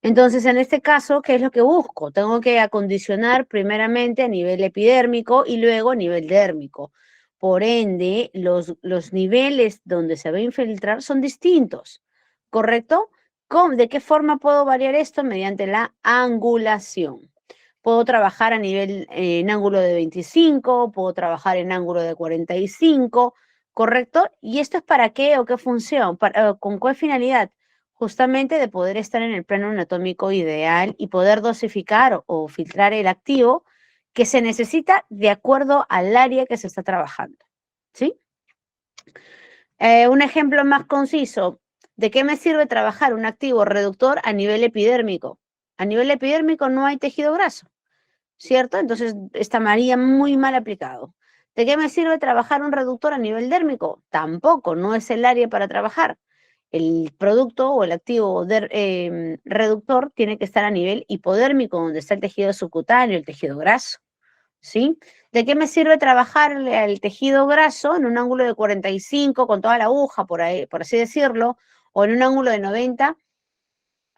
Entonces, en este caso, ¿qué es lo que busco? Tengo que acondicionar primeramente a nivel epidérmico y luego a nivel dérmico. Por ende, los niveles donde se va a infiltrar son distintos, ¿correcto? ¿De qué forma puedo variar esto? Mediante la angulación. Puedo trabajar a nivel en ángulo de 25, puedo trabajar en ángulo de 45, ¿correcto? ¿Y esto es para qué o qué función? ¿Con qué finalidad? Justamente de poder estar en el plano anatómico ideal y poder dosificar o filtrar el activo que se necesita de acuerdo al área que se está trabajando, ¿sí? Un ejemplo más conciso, ¿de qué me sirve trabajar un activo reductor a nivel epidérmico? A nivel epidérmico no hay tejido graso, ¿cierto? Entonces estaría muy mal aplicado. ¿De qué me sirve trabajar un reductor a nivel dérmico? Tampoco, no es el área para trabajar. El producto o el activo reductor tiene que estar a nivel hipodérmico, donde está el tejido subcutáneo, el tejido graso, ¿sí? ¿De qué me sirve trabajar el tejido graso en un ángulo de 45 con toda la aguja, por ahí, por así decirlo, o en un ángulo de 90?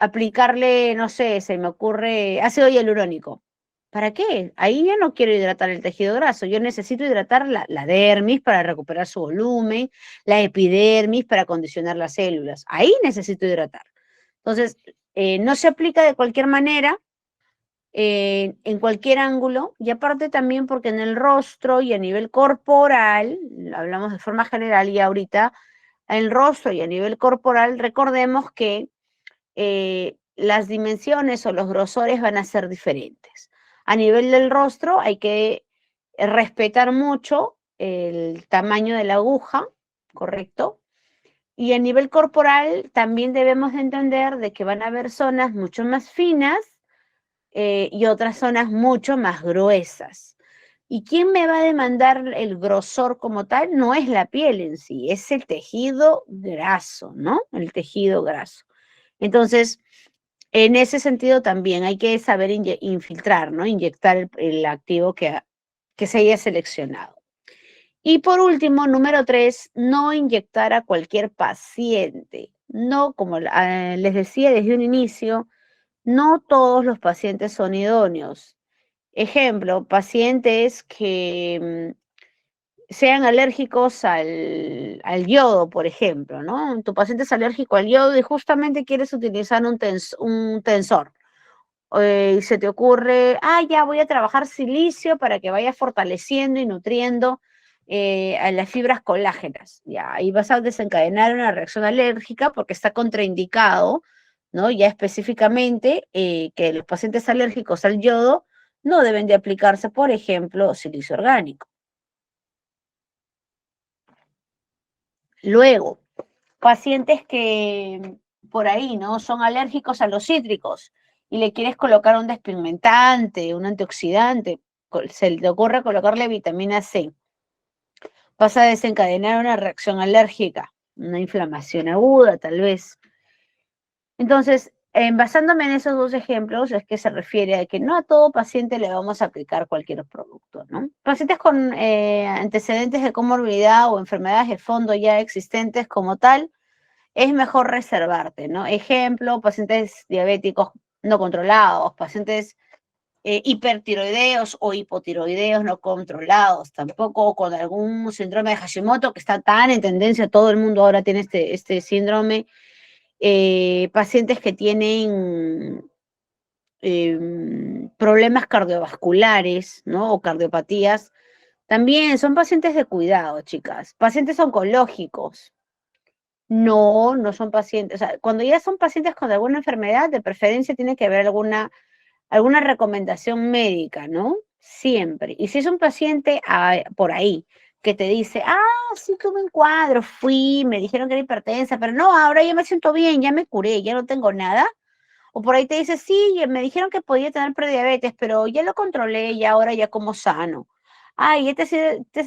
Aplicarle, no sé, se me ocurre ácido hialurónico. ¿Para qué? Ahí yo no quiero hidratar el tejido graso, yo necesito hidratar la dermis para recuperar su volumen, la epidermis para condicionar las células. Ahí necesito hidratar. Entonces, no se aplica de cualquier manera, en cualquier ángulo, y aparte también porque en el rostro y a nivel corporal, hablamos de forma general y ahorita, en el rostro y a nivel corporal, recordemos que las dimensiones o los grosores van a ser diferentes. A nivel del rostro hay que respetar mucho el tamaño de la aguja, ¿correcto? Y a nivel corporal también debemos de entender de que van a haber zonas mucho más finas y otras zonas mucho más gruesas. ¿Y quién me va a demandar el grosor como tal? No es la piel en sí, es el tejido graso, ¿no? El tejido graso. Entonces, en ese sentido también hay que saber infiltrar, ¿no? Inyectar el activo que se haya seleccionado. Y por último, número 3, no inyectar a cualquier paciente. No, como les decía desde un inicio, no todos los pacientes son idóneos. Ejemplo, pacientes que sean alérgicos al yodo, por ejemplo, ¿no? Tu paciente es alérgico al yodo y justamente quieres utilizar un tensor. Y se te ocurre, ya voy a trabajar silicio para que vaya fortaleciendo y nutriendo a las fibras colágenas. Ya, ahí vas a desencadenar una reacción alérgica porque está contraindicado, ¿no? Ya específicamente que los pacientes alérgicos al yodo no deben de aplicarse, por ejemplo, silicio orgánico. Luego, pacientes que por ahí, ¿no? Son alérgicos a los cítricos y le quieres colocar un despigmentante, un antioxidante, se le ocurre colocarle vitamina C, vas a desencadenar una reacción alérgica, una inflamación aguda tal vez. Entonces, basándome en esos dos ejemplos, es que se refiere a que no a todo paciente le vamos a aplicar cualquier producto, ¿no? Pacientes con antecedentes de comorbilidad o enfermedades de fondo ya existentes como tal, es mejor reservarte, ¿no? Ejemplo, pacientes diabéticos no controlados, pacientes hipertiroideos o hipotiroideos no controlados, tampoco con algún síndrome de Hashimoto que está tan en tendencia, todo el mundo ahora tiene este síndrome, pacientes que tienen problemas cardiovasculares, ¿no? O cardiopatías, también son pacientes de cuidado, chicas, pacientes oncológicos. No, no son pacientes. O sea, cuando ya son pacientes con alguna enfermedad, de preferencia tiene que haber alguna recomendación médica, ¿no? Siempre. Y si es un paciente por ahí que te dice, sí tuve un cuadro, fui, me dijeron que era hipertensa, pero no, ahora ya me siento bien, ya me curé, ya no tengo nada. O por ahí te dice, sí, me dijeron que podía tener prediabetes, pero ya lo controlé y ahora ya como sano. ¿Ya te has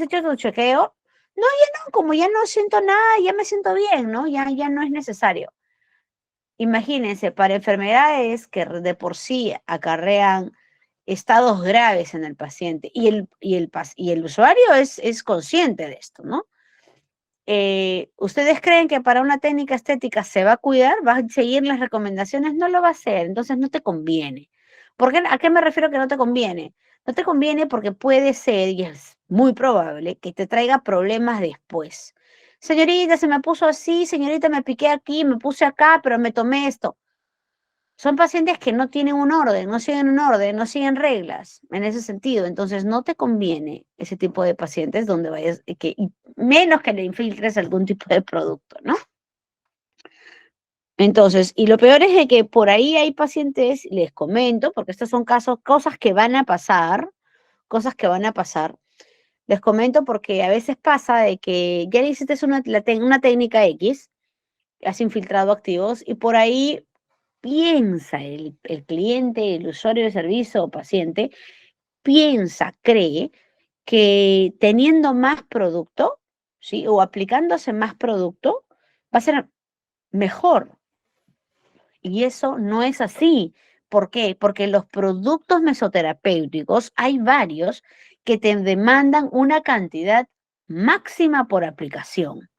hecho tu chequeo? No, ya no, como ya no siento nada, ya me siento bien, ¿no? Ya no es necesario. Imagínense, para enfermedades que de por sí acarrean estados graves en el paciente y el usuario es consciente de esto, ¿no? ¿Ustedes creen que para una técnica estética se va a cuidar, va a seguir las recomendaciones? No lo va a hacer, entonces no te conviene. ¿A qué me refiero que no te conviene? No te conviene porque puede ser, y es muy probable, que te traiga problemas después. Señorita, se me puso así, señorita, me piqué aquí, me puse acá, pero me tomé esto. Son pacientes que no tienen un orden, no siguen un orden, no siguen reglas en ese sentido. Entonces, no te conviene ese tipo de pacientes donde vayas, menos que le infiltres algún tipo de producto, ¿no? Entonces, y lo peor es de que por ahí hay pacientes, les comento, porque estos son cosas que van a pasar, cosas que van a pasar. Les comento porque a veces pasa de que ya le hiciste una técnica X, has infiltrado activos y por ahí piensa el cliente, el usuario de servicio o paciente, cree que teniendo más producto, ¿sí? O aplicándose más producto, va a ser mejor. Y eso no es así. ¿Por qué? Porque los productos mesoterapéuticos, hay varios que te demandan una cantidad máxima por aplicación,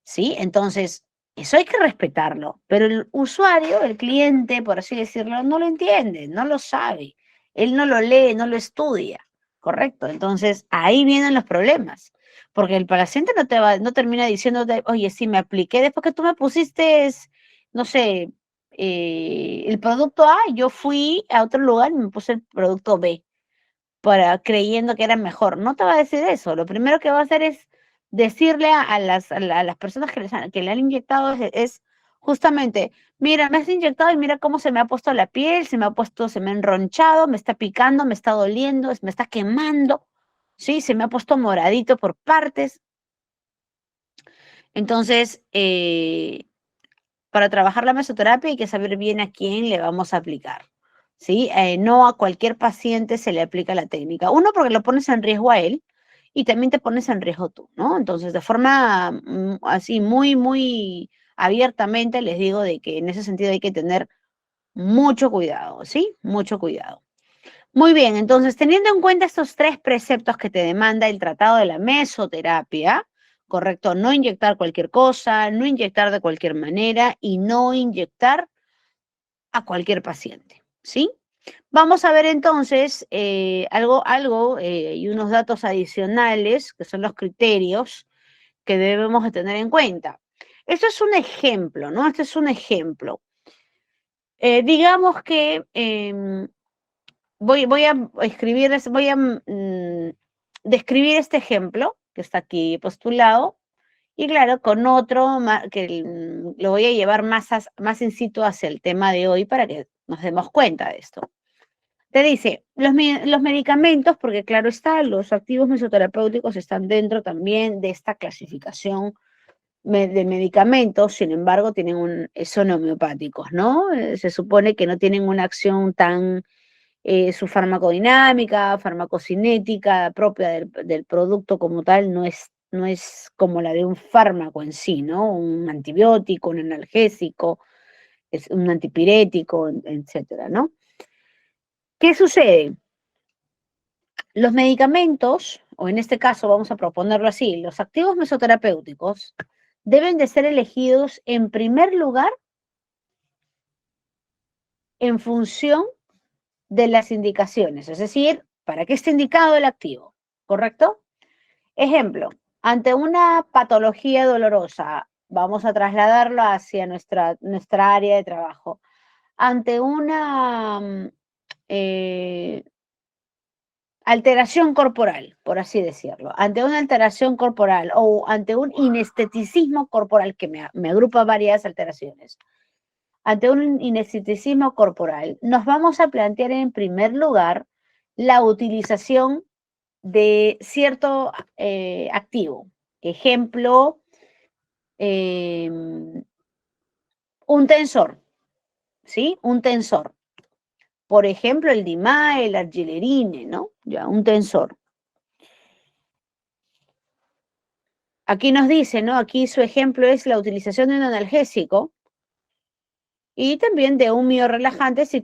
¿sí? Entonces, eso hay que respetarlo, pero el usuario, el cliente, por así decirlo, no lo entiende, no lo sabe, él no lo lee, no lo estudia, ¿correcto? Entonces, ahí vienen los problemas, porque el paciente no termina diciéndote, oye, sí, me apliqué después que tú me pusiste, no sé, el producto A, yo fui a otro lugar y me puse el producto B, creyendo que era mejor. No te va a decir eso. Lo primero que va a hacer es decirle a las personas que le han inyectado es justamente, mira, me has inyectado y mira cómo se me ha puesto la piel, se me ha enronchado, me está picando, me está doliendo, me está quemando, ¿sí? Se me ha puesto moradito por partes. Entonces, para trabajar la mesoterapia hay que saber bien a quién le vamos a aplicar, ¿sí? No a cualquier paciente se le aplica la técnica. Uno, porque lo pones en riesgo a él y también te pones en riesgo tú, ¿no? Entonces, de forma así muy, muy abiertamente les digo de que en ese sentido hay que tener mucho cuidado, ¿sí? Mucho cuidado. Muy bien, entonces, teniendo en cuenta estos 3 preceptos que te demanda el tratado de la mesoterapia, correcto, no inyectar cualquier cosa, no inyectar de cualquier manera y no inyectar a cualquier paciente, ¿sí? Vamos a ver entonces algo y unos datos adicionales, que son los criterios que debemos de tener en cuenta. Esto es un ejemplo, ¿no? Este es un ejemplo. Digamos que voy a escribir, voy a describir este ejemplo que está aquí postulado y claro, con otro que lo voy a llevar más in situ hacia el tema de hoy para que nos demos cuenta de esto. Te dice, los medicamentos, porque claro está, los activos mesoterapéuticos están dentro también de esta clasificación de medicamentos, sin embargo, son homeopáticos, ¿no? Se supone que no tienen una acción tan su farmacodinámica, farmacocinética propia del producto como tal no es como la de un fármaco en sí, ¿no? Un antibiótico, un analgésico, es un antipirético, etcétera, ¿no? ¿Qué sucede? Los medicamentos, o en este caso vamos a proponerlo así, los activos mesoterapéuticos deben de ser elegidos en primer lugar en función de las indicaciones, es decir, para qué está indicado el activo, ¿correcto? Ejemplo, ante una patología dolorosa, vamos a trasladarlo hacia nuestra área de trabajo. Ante una alteración corporal, por así decirlo, ante una alteración corporal o ante un inesteticismo corporal, que me agrupa varias alteraciones, ante un inesteticismo corporal, nos vamos a plantear en primer lugar la utilización de cierto activo. Ejemplo, un tensor, ¿sí? Un tensor. Por ejemplo, el DIMAE, el argilerine, ¿no? Ya, un tensor. Aquí nos dice, ¿no? Aquí su ejemplo es la utilización de un analgésico y también de un miorrelajante si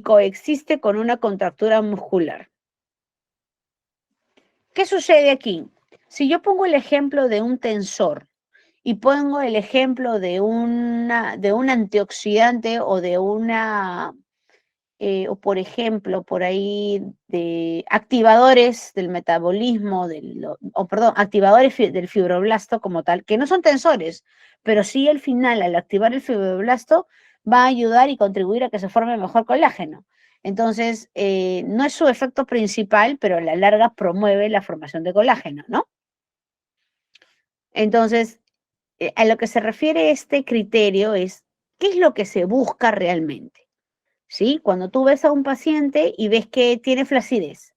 coexiste con una contractura muscular. ¿Qué sucede aquí? Si yo pongo el ejemplo de un tensor y pongo el ejemplo de un antioxidante o de o por ejemplo, por ahí de activadores del metabolismo, perdón, activadores del fibroblasto como tal, que no son tensores, pero sí al final, al activar el fibroblasto, va a ayudar y contribuir a que se forme mejor colágeno. Entonces, no es su efecto principal, pero a la larga promueve la formación de colágeno, ¿no? Entonces, a lo que se refiere este criterio es, ¿qué es lo que se busca realmente? ¿Sí? Cuando tú ves a un paciente y ves que tiene flacidez,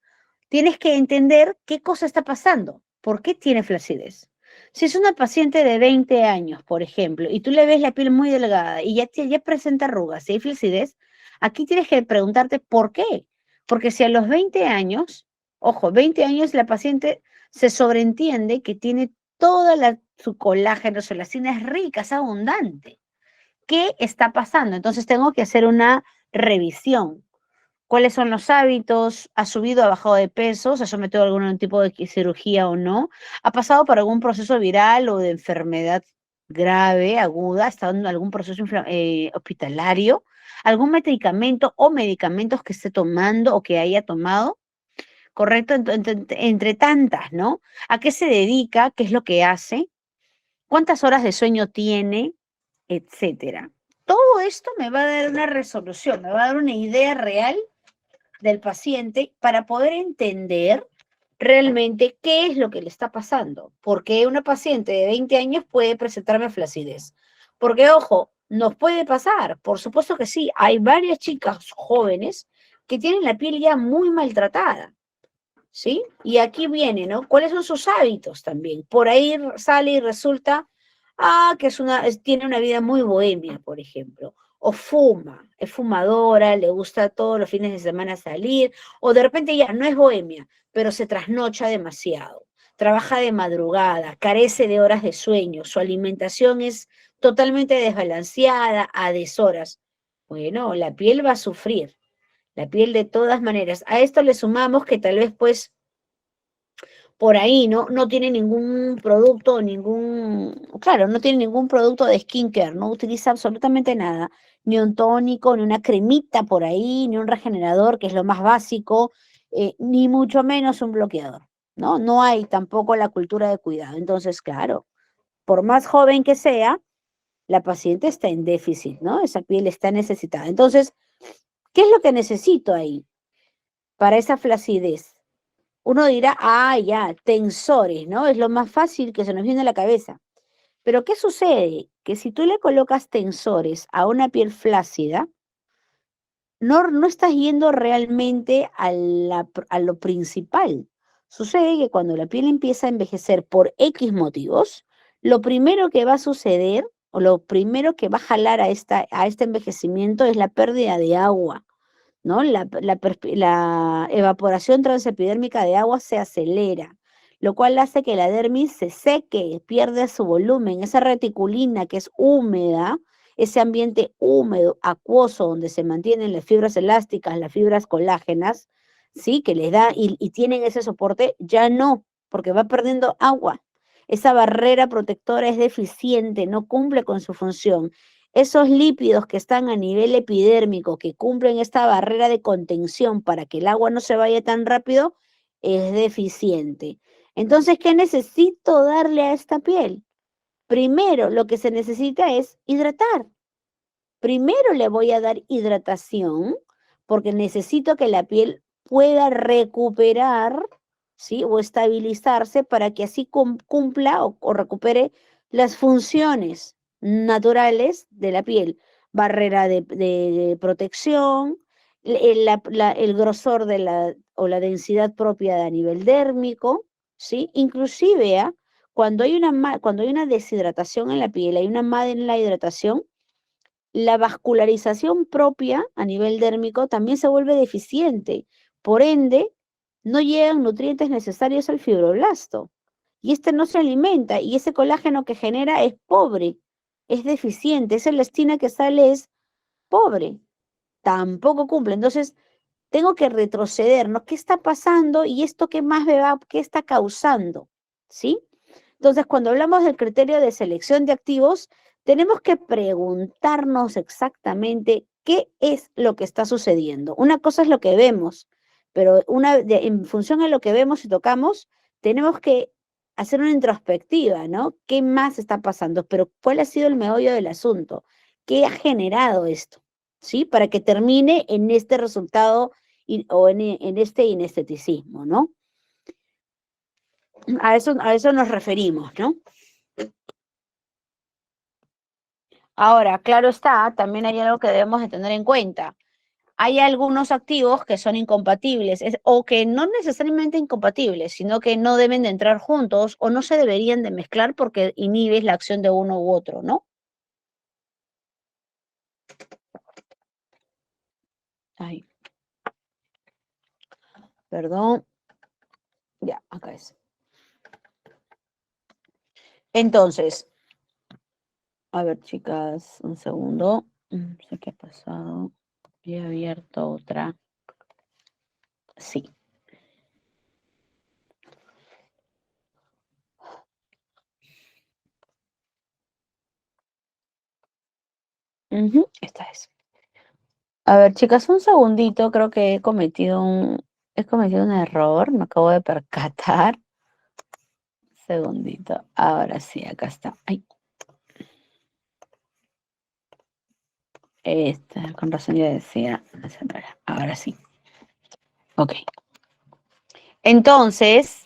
tienes que entender qué cosa está pasando, por qué tiene flacidez. Si es una paciente de 20 años, por ejemplo, y tú le ves la piel muy delgada y ya presenta arrugas y hay flacidez, aquí tienes que preguntarte por qué. Porque si a los 20 años, ojo, 20 años la paciente se sobreentiende que tiene su colágeno, su elastina es rica, es abundante. ¿Qué está pasando? Entonces tengo que hacer una revisión. ¿Cuáles son los hábitos? ¿Ha subido, ha bajado de peso? ¿Se ha sometido a algún tipo de cirugía o no? ¿Ha pasado por algún proceso viral o de enfermedad grave, aguda? ¿Ha estado en algún proceso hospitalario? ¿Algún medicamento o medicamentos que esté tomando o que haya tomado? ¿Correcto? Entre tantas, ¿no? ¿A qué se dedica? ¿Qué es lo que hace? ¿Cuántas horas de sueño tiene? Etcétera. Todo esto me va a dar una resolución, me va a dar una idea real del paciente para poder entender realmente qué es lo que le está pasando. Porque una paciente de 20 años puede presentarme flacidez. Porque, ojo, nos puede pasar, por supuesto que sí, hay varias chicas jóvenes que tienen la piel ya muy maltratada, ¿sí? Y aquí viene, ¿no? ¿Cuáles son sus hábitos también? Por ahí sale y resulta, que tiene una vida muy bohemia, por ejemplo, o fuma, es fumadora, le gusta todos los fines de semana salir, o de repente ya no es bohemia, pero se trasnocha demasiado, trabaja de madrugada, carece de horas de sueño, su alimentación es totalmente desbalanceada, a deshoras. Bueno, la piel va a sufrir, la piel de todas maneras. A esto le sumamos que tal vez pues por ahí, ¿no? No tiene ningún producto, claro, no tiene ningún producto de skincare, no utiliza absolutamente nada, ni un tónico, ni una cremita por ahí, ni un regenerador, que es lo más básico, ni mucho menos un bloqueador, ¿no? No hay tampoco la cultura de cuidado. Entonces, claro, por más joven que sea, la paciente está en déficit, ¿no? Esa piel está necesitada. Entonces, ¿qué es lo que necesito ahí para esa flacidez? Uno dirá, ya, tensores, ¿no? Es lo más fácil que se nos viene a la cabeza. Pero ¿qué sucede? Que si tú le colocas tensores a una piel flácida, no estás yendo realmente a lo principal. Sucede que cuando la piel empieza a envejecer por X motivos, lo primero que va a suceder o lo primero que va a jalar a este envejecimiento es la pérdida de agua, ¿no? La evaporación transepidérmica de agua se acelera, lo cual hace que la dermis se seque, pierde su volumen, esa reticulina que es húmeda, ese ambiente húmedo, acuoso, donde se mantienen las fibras elásticas, las fibras colágenas, ¿sí? Que les da y tienen ese soporte, ya no, porque va perdiendo agua. Esa barrera protectora es deficiente, no cumple con su función. Esos lípidos que están a nivel epidérmico, que cumplen esta barrera de contención para que el agua no se vaya tan rápido, es deficiente. Entonces, ¿qué necesito darle a esta piel? Primero, lo que se necesita es hidratar. Primero le voy a dar hidratación porque necesito que la piel pueda recuperar, ¿sí? O estabilizarse para que así cumpla o recupere las funciones naturales de la piel. Barrera de protección, el grosor o la densidad propia a nivel dérmico, ¿sí? Inclusive, cuando hay una deshidratación en la piel, hay una MAD en la hidratación, la vascularización propia a nivel dérmico también se vuelve deficiente. Por ende, no llegan nutrientes necesarios al fibroblasto. Y este no se alimenta y ese colágeno que genera es pobre, es deficiente. Esa elastina que sale es pobre, tampoco cumple. Entonces, tengo que retroceder, ¿no? ¿Qué está pasando y esto qué más qué está causando? ¿Sí? Entonces, cuando hablamos del criterio de selección de activos, tenemos que preguntarnos exactamente qué es lo que está sucediendo. Una cosa es lo que vemos, pero en función a lo que vemos y tocamos, tenemos que hacer una introspectiva, ¿no? ¿Qué más está pasando? Pero ¿cuál ha sido el meollo del asunto? ¿Qué ha generado esto? ¿Sí? Para que termine en este resultado o en este inesteticismo, ¿no? A eso nos referimos, ¿no? Ahora, claro está, también hay algo que debemos de tener en cuenta. Hay algunos activos que son incompatibles o que no necesariamente incompatibles, sino que no deben de entrar juntos o no se deberían de mezclar porque inhibes la acción de uno u otro, ¿no? Ay, perdón. Ya, acá es. Entonces, a ver, chicas, un segundo. No sé qué ha pasado. He abierto otra. Sí. Esta es. A ver, chicas, un segundito. Creo que he cometido un error. Me acabo de percatar. Segundito. Ahora sí, acá está. Ay. Con razón ya decía, ahora sí. Ok. Entonces,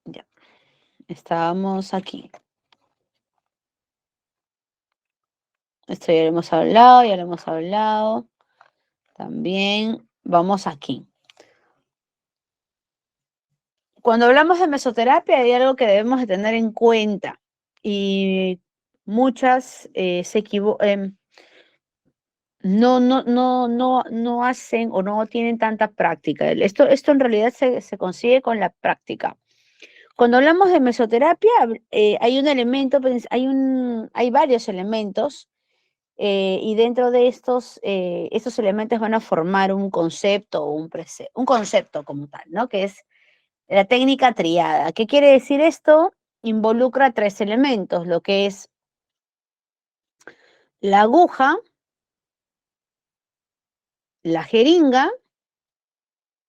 ya, estábamos aquí. Esto ya lo hemos hablado. También vamos aquí. Cuando hablamos de mesoterapia hay algo que debemos de tener en cuenta y muchas se equivocan, no hacen o no tienen tanta práctica. Esto en realidad se consigue con la práctica. Cuando hablamos de mesoterapia, hay un elemento, hay varios elementos, y dentro de estos elementos van a formar un concepto o un concepto como tal, ¿no? Que es la técnica triada. ¿Qué quiere decir esto? Involucra 3 elementos, lo que es la aguja, la jeringa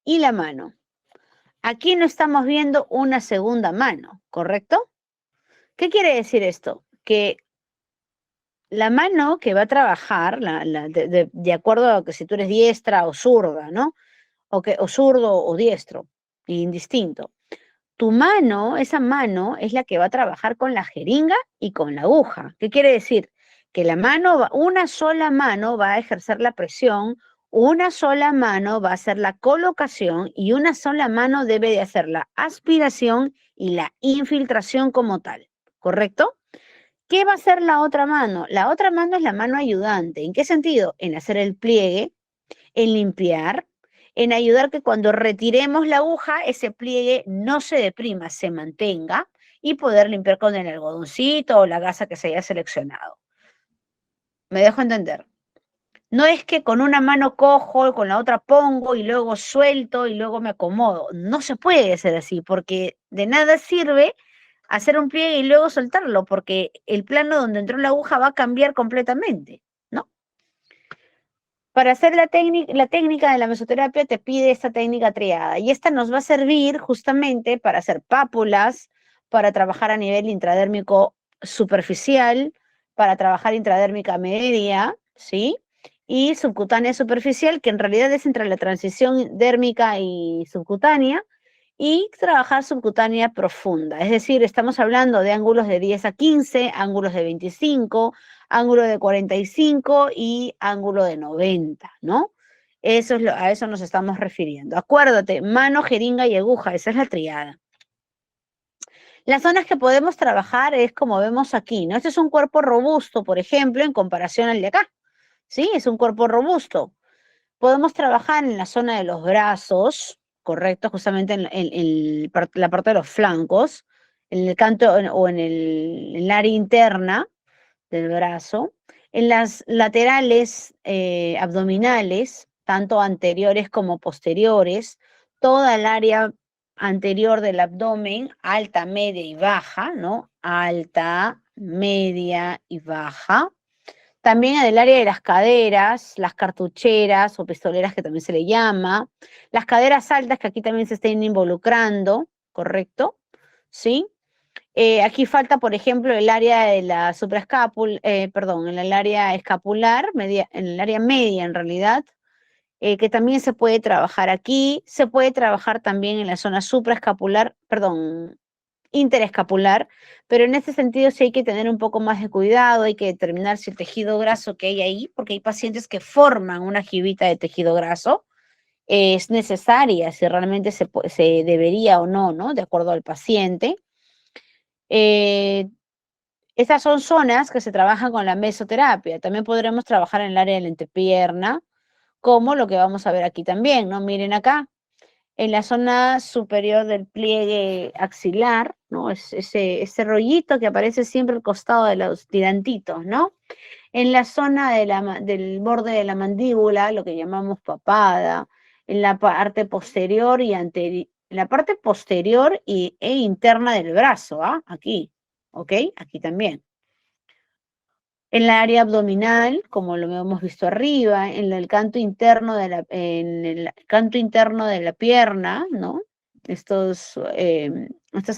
y la mano. Aquí no estamos viendo una segunda mano, ¿correcto? ¿Qué quiere decir esto? Que la mano que va a trabajar, de acuerdo a que si tú eres diestra o zurda, ¿no? O zurdo o diestro, indistinto. Tu mano, esa mano, es la que va a trabajar con la jeringa y con la aguja. ¿Qué quiere decir? Que una sola mano va a ejercer la presión, una sola mano va a hacer la colocación y una sola mano debe de hacer la aspiración y la infiltración como tal. ¿Correcto? ¿Qué va a hacer la otra mano? La otra mano es la mano ayudante. ¿En qué sentido? En hacer el pliegue, en limpiar, en ayudar que cuando retiremos la aguja, ese pliegue no se deprima, se mantenga y poder limpiar con el algodoncito o la gasa que se haya seleccionado. ¿Me dejo entender? No es que con una mano cojo, con la otra pongo y luego suelto y luego me acomodo. No se puede hacer así porque de nada sirve hacer un pliegue y luego soltarlo porque el plano donde entró la aguja va a cambiar completamente, ¿no? Para hacer la técnica de la mesoterapia te pide esta técnica triada y esta nos va a servir justamente para hacer pápulas, para trabajar a nivel intradérmico superficial, para trabajar intradérmica media, ¿sí? Y subcutánea superficial, que en realidad es entre la transición dérmica y subcutánea, y trabajar subcutánea profunda. Es decir, estamos hablando de ángulos de 10 a 15, ángulos de 25, ángulo de 45 y ángulo de 90, ¿no? A eso nos estamos refiriendo. Acuérdate, mano, jeringa y aguja, esa es la triada. Las zonas que podemos trabajar es como vemos aquí, ¿no? Este es un cuerpo robusto, por ejemplo, en comparación al de acá, ¿sí? Es un cuerpo robusto. Podemos trabajar en la zona de los brazos, correcto, justamente en la parte de los flancos, en el canto o en el área interna del brazo, en las laterales abdominales, tanto anteriores como posteriores, toda el área anterior del abdomen, alta, media y baja, ¿no? Alta, media y baja. También en el área de las caderas, las cartucheras o pistoleras que también se le llama, las caderas altas que aquí también se estén involucrando, ¿correcto? ¿Sí? Aquí falta, por ejemplo, el área de la supraescápula, perdón, en el área escapular, en el área media en realidad, que también se puede trabajar aquí, se puede trabajar también en la zona supraescapular, perdón, interescapular, pero en ese sentido sí hay que tener un poco más de cuidado, hay que determinar si el tejido graso que hay ahí, porque hay pacientes que forman una jibita de tejido graso, es necesaria, si realmente se debería o no, ¿no? De acuerdo al paciente. Estas son zonas que se trabajan con la mesoterapia. También podremos trabajar en el área de la entrepierna, como lo que vamos a ver aquí también, ¿no? Miren acá, en la zona superior del pliegue axilar, ¿no? Es ese rollito que aparece siempre al costado de los tirantitos, ¿no? En la zona del borde de la mandíbula, lo que llamamos papada, en la parte posterior y en la parte posterior e interna del brazo, ¿ah? Aquí, ¿ok? Aquí también. En la área abdominal, como lo hemos visto arriba, en el canto interno en el canto interno de la pierna, ¿no? Estas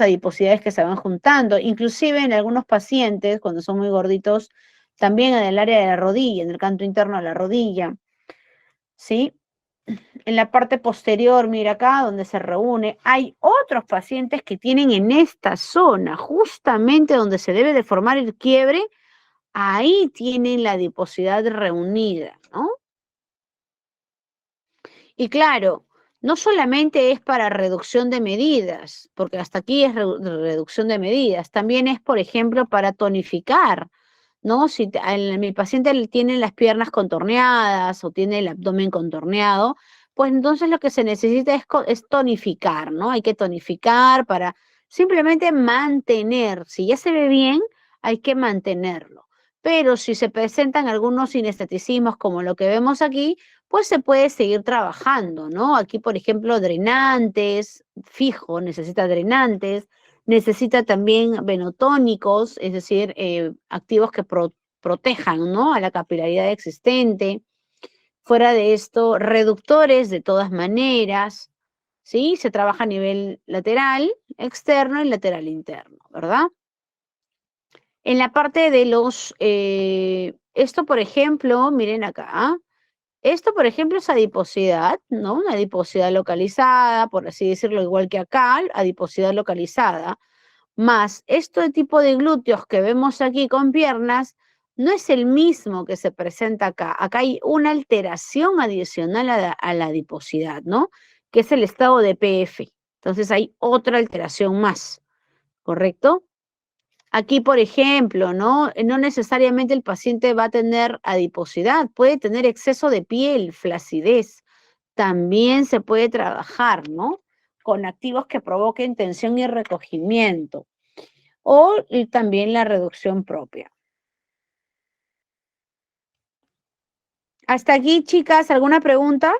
adiposidades que se van juntando, inclusive en algunos pacientes, cuando son muy gorditos, también en el área de la rodilla, en el canto interno de la rodilla, ¿sí? En la parte posterior, mira acá, donde se reúne, hay otros pacientes que tienen en esta zona, justamente donde se debe de formar el quiebre, ahí tienen la adiposidad reunida, ¿no? Y claro, no solamente es para reducción de medidas, porque hasta aquí es reducción de medidas, también es, por ejemplo, para tonificar, ¿no? Si mi paciente tiene las piernas contorneadas o tiene el abdomen contorneado, pues entonces lo que se necesita es tonificar, ¿no? Hay que tonificar para simplemente mantener. Si ya se ve bien, hay que mantenerlo. Pero si se presentan algunos sinesteticismos como lo que vemos aquí, pues se puede seguir trabajando, ¿no? Aquí, por ejemplo, drenantes, fijo, necesita drenantes, necesita también venotónicos, es decir, activos que protejan, ¿no?, a la capilaridad existente. Fuera de esto, reductores de todas maneras, ¿sí? Se trabaja a nivel lateral, externo y lateral interno, ¿verdad? En la parte de esto, por ejemplo, miren acá, ¿ah? Esto, por ejemplo, es adiposidad, ¿no? Una adiposidad localizada, por así decirlo, igual que acá, adiposidad localizada. Más este tipo de glúteos que vemos aquí con piernas, no es el mismo que se presenta acá. Acá hay una alteración adicional a la adiposidad, ¿no? Que es el estado de PF. Entonces hay otra alteración más, ¿correcto? Aquí, por ejemplo, ¿no? No necesariamente el paciente va a tener adiposidad, puede tener exceso de piel, flacidez. También se puede trabajar, ¿no? Con activos que provoquen tensión y recogimiento. Y también la reducción propia. Hasta aquí, chicas, ¿alguna pregunta?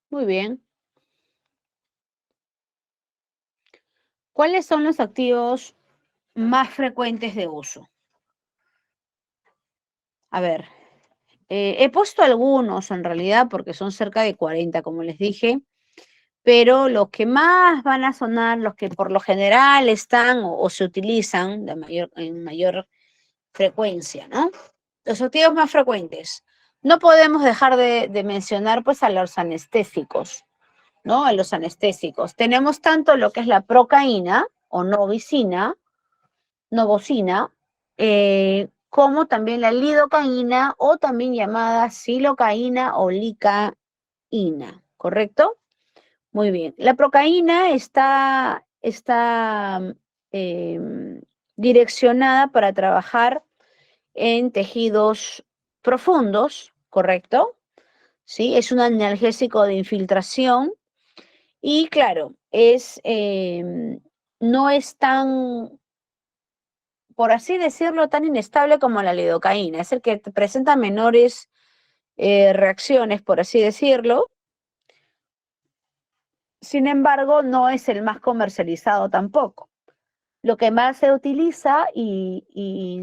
Muy bien. ¿Cuáles son los activos más frecuentes de uso? A ver, he puesto algunos en realidad porque son cerca de 40, como les dije, pero los que más van a sonar, los que por lo general están o se utilizan en mayor frecuencia, ¿no? Los activos más frecuentes. No podemos dejar de mencionar pues a los anestésicos, ¿no? A los anestésicos. Tenemos tanto lo que es la procaína o novocina, como también la lidocaína o también llamada silocaína o licaína, ¿correcto? Muy bien. La procaína está direccionada para trabajar en tejidos profundos, ¿correcto? ¿Sí? Es un analgésico de infiltración y claro, no es tan, por así decirlo, tan inestable como la lidocaína. Es el que presenta menores reacciones, por así decirlo. Sin embargo, no es el más comercializado tampoco. Lo que más se utiliza y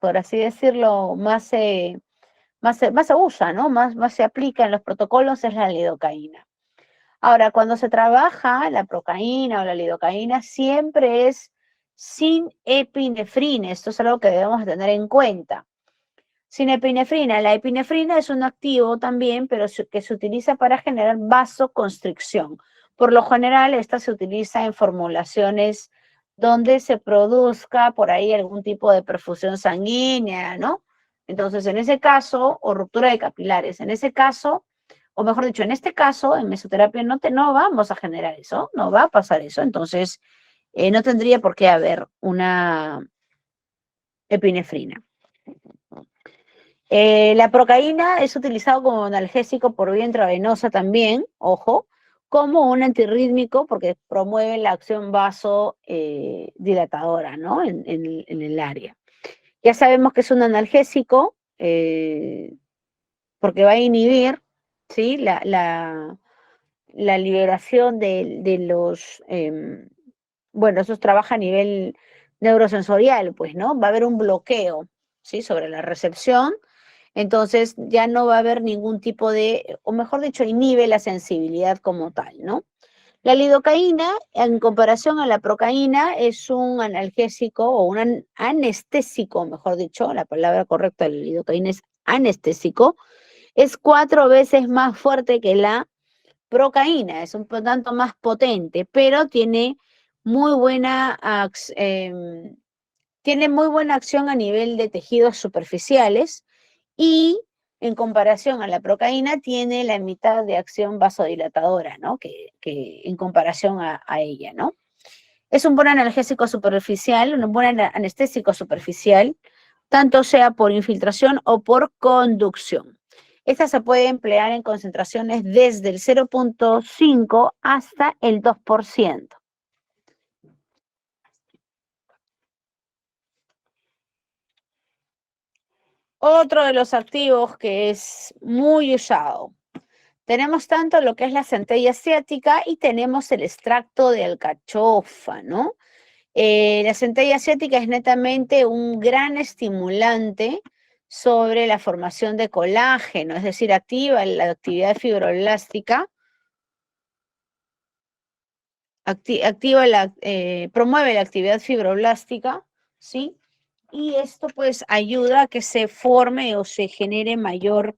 por así decirlo, más se usa, ¿no? Más se aplica en los protocolos es la lidocaína. Ahora, cuando se trabaja la procaína o la lidocaína, siempre es sin epinefrina. Esto es algo que debemos tener en cuenta. Sin epinefrina. La epinefrina es un activo también, pero que se utiliza para generar vasoconstricción. Por lo general, esta se utiliza en formulaciones donde se produzca por ahí algún tipo de perfusión sanguínea, ¿no? Entonces, en ese caso, o ruptura de capilares, en ese caso, o mejor dicho, en este caso, en mesoterapia no vamos a generar eso, no va a pasar eso. Entonces, no tendría por qué haber una epinefrina. La procaína es utilizado como analgésico por vía intravenosa también, ojo, como un antirrítmico porque promueve la acción vasodilatadora, ¿no? En el área. Ya sabemos que es un analgésico porque va a inhibir, ¿sí? La liberación de los, bueno, eso trabaja a nivel neurosensorial, pues, ¿no? Va a haber un bloqueo, ¿sí? Sobre la recepción. Entonces ya no va a haber ningún tipo de, o mejor dicho, inhibe la sensibilidad como tal, ¿no? La lidocaína, en comparación a la procaína, es un analgésico o un anestésico, mejor dicho, la palabra correcta de la lidocaína es anestésico, es 4 veces más fuerte que la procaína, es un tanto más potente, pero tiene muy buena acción a nivel de tejidos superficiales y en comparación a la procaína tiene la mitad de acción vasodilatadora, ¿no? Que en comparación a ella, ¿no? Es un buen analgésico superficial, un buen anestésico superficial, tanto sea por infiltración o por conducción. Esta se puede emplear en concentraciones desde el 0,5 hasta el 2%. Otro de los activos que es muy usado. Tenemos tanto lo que es la centella asiática y tenemos el extracto de alcachofa, ¿no? La centella asiática es netamente un gran estimulante sobre la formación de colágeno, es decir, activa la actividad fibroblástica, promueve la actividad fibroblástica, ¿sí? Y esto pues ayuda a que se forme o se genere mayor,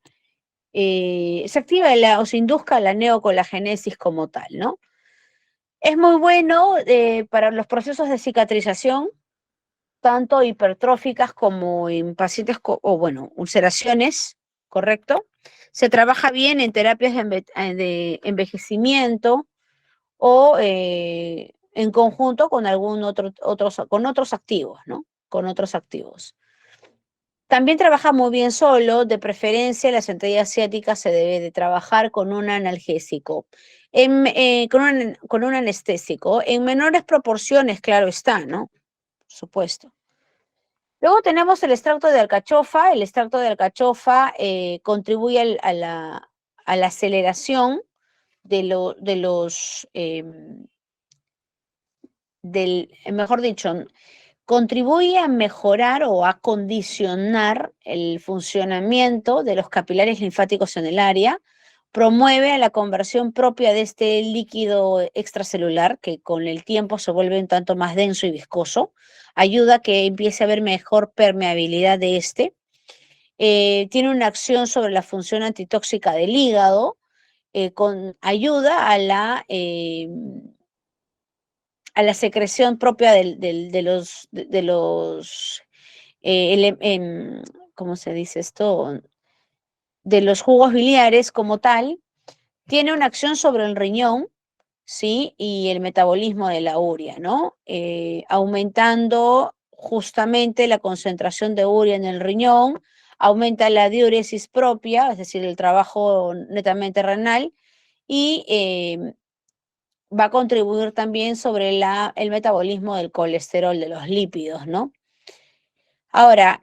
se activa o se induzca la neocolagénesis como tal, ¿no? Es muy bueno para los procesos de cicatrización, tanto hipertróficas como en pacientes, o bueno, ulceraciones, ¿correcto? Se trabaja bien en terapias de envejecimiento o en conjunto con con otros activos, ¿no? Con otros activos. También trabaja muy bien solo, de preferencia la centella asiática se debe de trabajar con un analgésico, con un anestésico, en menores proporciones, claro está, ¿no? Por supuesto. Luego tenemos el extracto de alcachofa. El extracto de alcachofa contribuye a la aceleración de los, mejor dicho, contribuye a mejorar o a condicionar el funcionamiento de los capilares linfáticos en el área, promueve la conversión propia de este líquido extracelular, que con el tiempo se vuelve un tanto más denso y viscoso, ayuda a que empiece a haber mejor permeabilidad de este, tiene una acción sobre la función antitóxica del hígado, ayuda a la secreción propia de los ¿cómo se dice esto? De los jugos biliares como tal, tiene una acción sobre el riñón, ¿sí? Y el metabolismo de la urea, ¿no? Aumentando justamente la concentración de urea en el riñón, aumenta la diuresis propia, es decir, el trabajo netamente renal, y va a contribuir también sobre el metabolismo del colesterol, de los lípidos, ¿no? Ahora,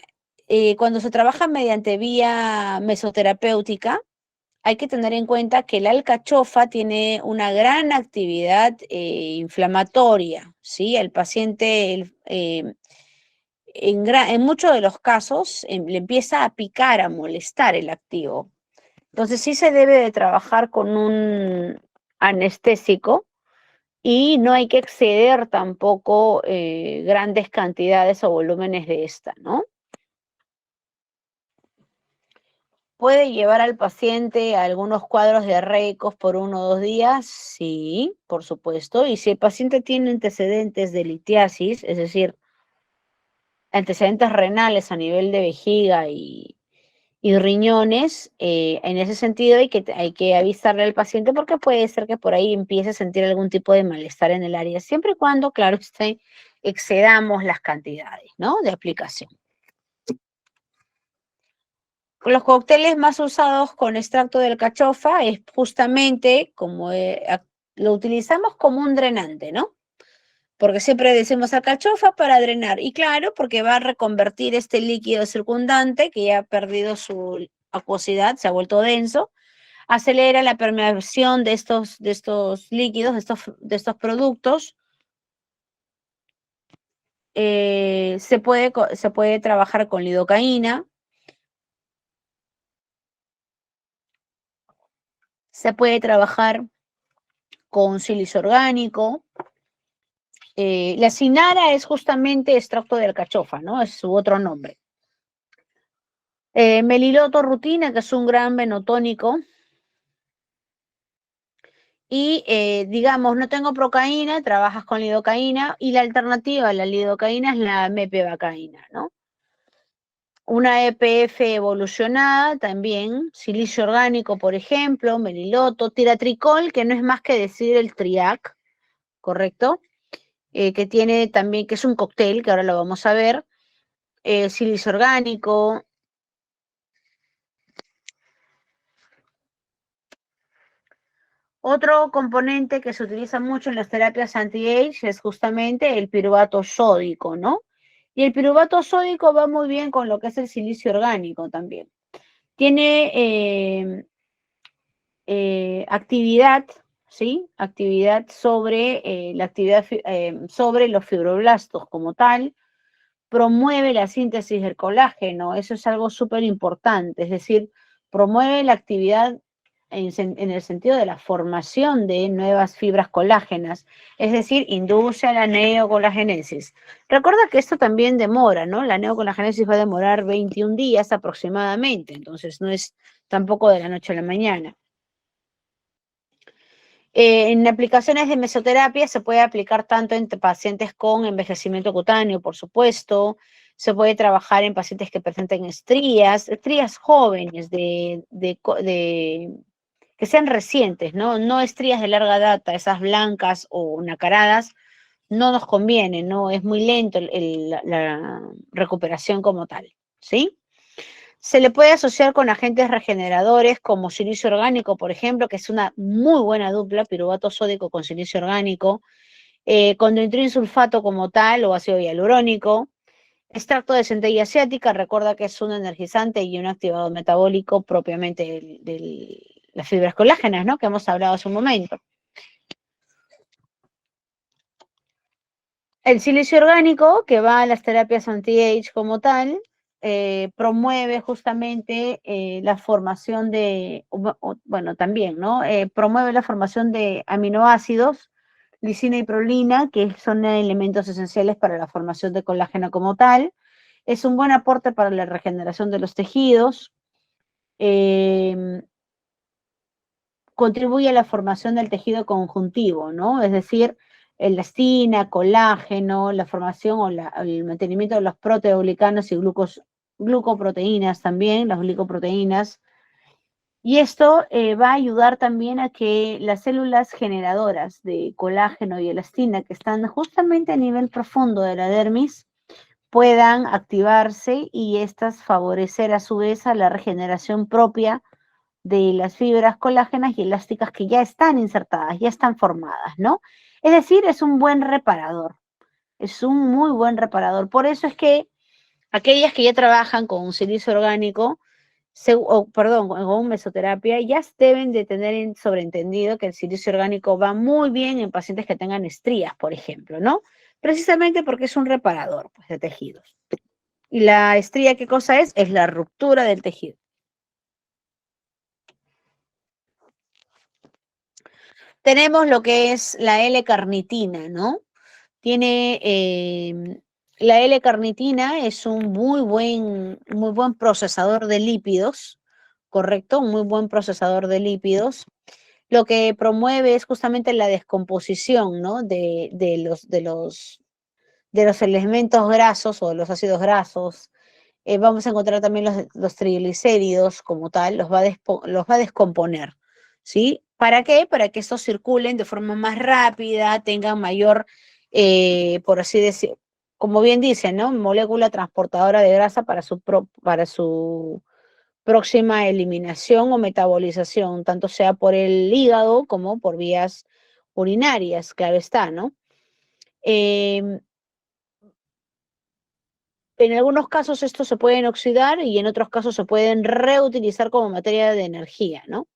cuando se trabaja mediante vía mesoterapéutica, hay que tener en cuenta que la alcachofa tiene una gran actividad inflamatoria, ¿sí? El paciente, en muchos de los casos, le empieza a picar, a molestar el activo. Entonces, sí se debe de trabajar con un anestésico y no hay que exceder tampoco grandes cantidades o volúmenes de esta, ¿no? ¿Puede llevar al paciente a algunos cuadros diarreicos por 1 o 2 días? Sí, por supuesto. Y si el paciente tiene antecedentes de litiasis, es decir, antecedentes renales a nivel de vejiga y riñones, en ese sentido hay que avisarle al paciente porque puede ser que por ahí empiece a sentir algún tipo de malestar en el área, siempre y cuando, claro, excedamos las cantidades, ¿no? De aplicación. Los cócteles más usados con extracto de alcachofa es justamente como lo utilizamos como un drenante, ¿no? Porque siempre decimos alcachofa para drenar. Y claro, porque va a reconvertir este líquido circundante que ya ha perdido su acuosidad, se ha vuelto denso, acelera la permeación de estos líquidos, de estos productos. Se puede trabajar con lidocaína, se puede trabajar con silicio orgánico. La cinara es justamente extracto de alcachofa, ¿no? Es su otro nombre. Meliloto rutina, que es un gran venotónico. Y digamos, no tengo procaína, trabajas con lidocaína, y la alternativa a la lidocaína es la mepevacaína, ¿no? Una EPF evolucionada también, silicio orgánico, por ejemplo, meliloto, tiratricol, que no es más que decir el triac, ¿correcto? Que tiene también, que es un cóctel, que ahora lo vamos a ver, silicio orgánico. Otro componente que se utiliza mucho en las terapias anti-age es justamente el piruvato sódico, ¿no? Y el piruvato sódico va muy bien con lo que es el silicio orgánico también. Tiene actividad, ¿sí? Actividad sobre sobre los fibroblastos como tal, promueve la síntesis del colágeno, eso es algo súper importante, es decir, promueve la actividad en el sentido de la formación de nuevas fibras colágenas, es decir, induce a la neocolagénesis. Recuerda que esto también demora, ¿no? La neocolagénesis va a demorar 21 días aproximadamente, entonces no es tampoco de la noche a la mañana. En aplicaciones de mesoterapia se puede aplicar tanto en pacientes con envejecimiento cutáneo, por supuesto, se puede trabajar en pacientes que presenten estrías jóvenes, que sean recientes, ¿no? No estrías de larga data, esas blancas o nacaradas, no nos conviene, ¿no? Es muy lento la recuperación como tal, ¿sí? Se le puede asociar con agentes regeneradores como silicio orgánico, por ejemplo, que es una muy buena dupla, piruvato sódico con silicio orgánico, condroitín sulfato como tal o ácido hialurónico, extracto de centella asiática, recuerda que es un energizante y un activador metabólico propiamente de las fibras colágenas, ¿no? Que hemos hablado hace un momento. El silicio orgánico, que va a las terapias anti-age como tal, promueve justamente la formación bueno, también, ¿no? Promueve la formación de aminoácidos, lisina y prolina, que son elementos esenciales para la formación de colágeno como tal. Es un buen aporte para la regeneración de los tejidos. Contribuye a la formación del tejido conjuntivo, ¿no? Es decir, elastina, colágeno, la formación o el mantenimiento de los proteoglicanos y glucoproteínas también, las glicoproteínas. Y esto va a ayudar también a que las células generadoras de colágeno y elastina, que están justamente a nivel profundo de la dermis, puedan activarse y estas favorecer a su vez a la regeneración propia de las fibras colágenas y elásticas que ya están insertadas, ya están formadas, ¿no? Es decir, es un buen reparador, es un muy buen reparador. Por eso es que aquellas que ya trabajan con un silicio orgánico, con mesoterapia, ya deben de tener sobreentendido que el silicio orgánico va muy bien en pacientes que tengan estrías, por ejemplo, ¿no? Precisamente porque es un reparador, pues, de tejidos. ¿Y la estría qué cosa es? Es la ruptura del tejido. Tenemos lo que es la L-carnitina, ¿no? La L-carnitina es un muy buen procesador de lípidos, ¿correcto? Un muy buen procesador de lípidos. Lo que promueve es justamente la descomposición, ¿no? De los elementos grasos o de los ácidos grasos. Vamos a encontrar también los triglicéridos como tal, los va a descomponer, ¿sí? ¿Para qué? Para que estos circulen de forma más rápida, tengan mayor, por así decir, como bien dicen, ¿no? Molécula transportadora de grasa para su próxima eliminación o metabolización, tanto sea por el hígado como por vías urinarias, claro está, ¿no? Eh, En algunos casos estos se pueden oxidar y en otros casos se pueden reutilizar como materia de energía, ¿no?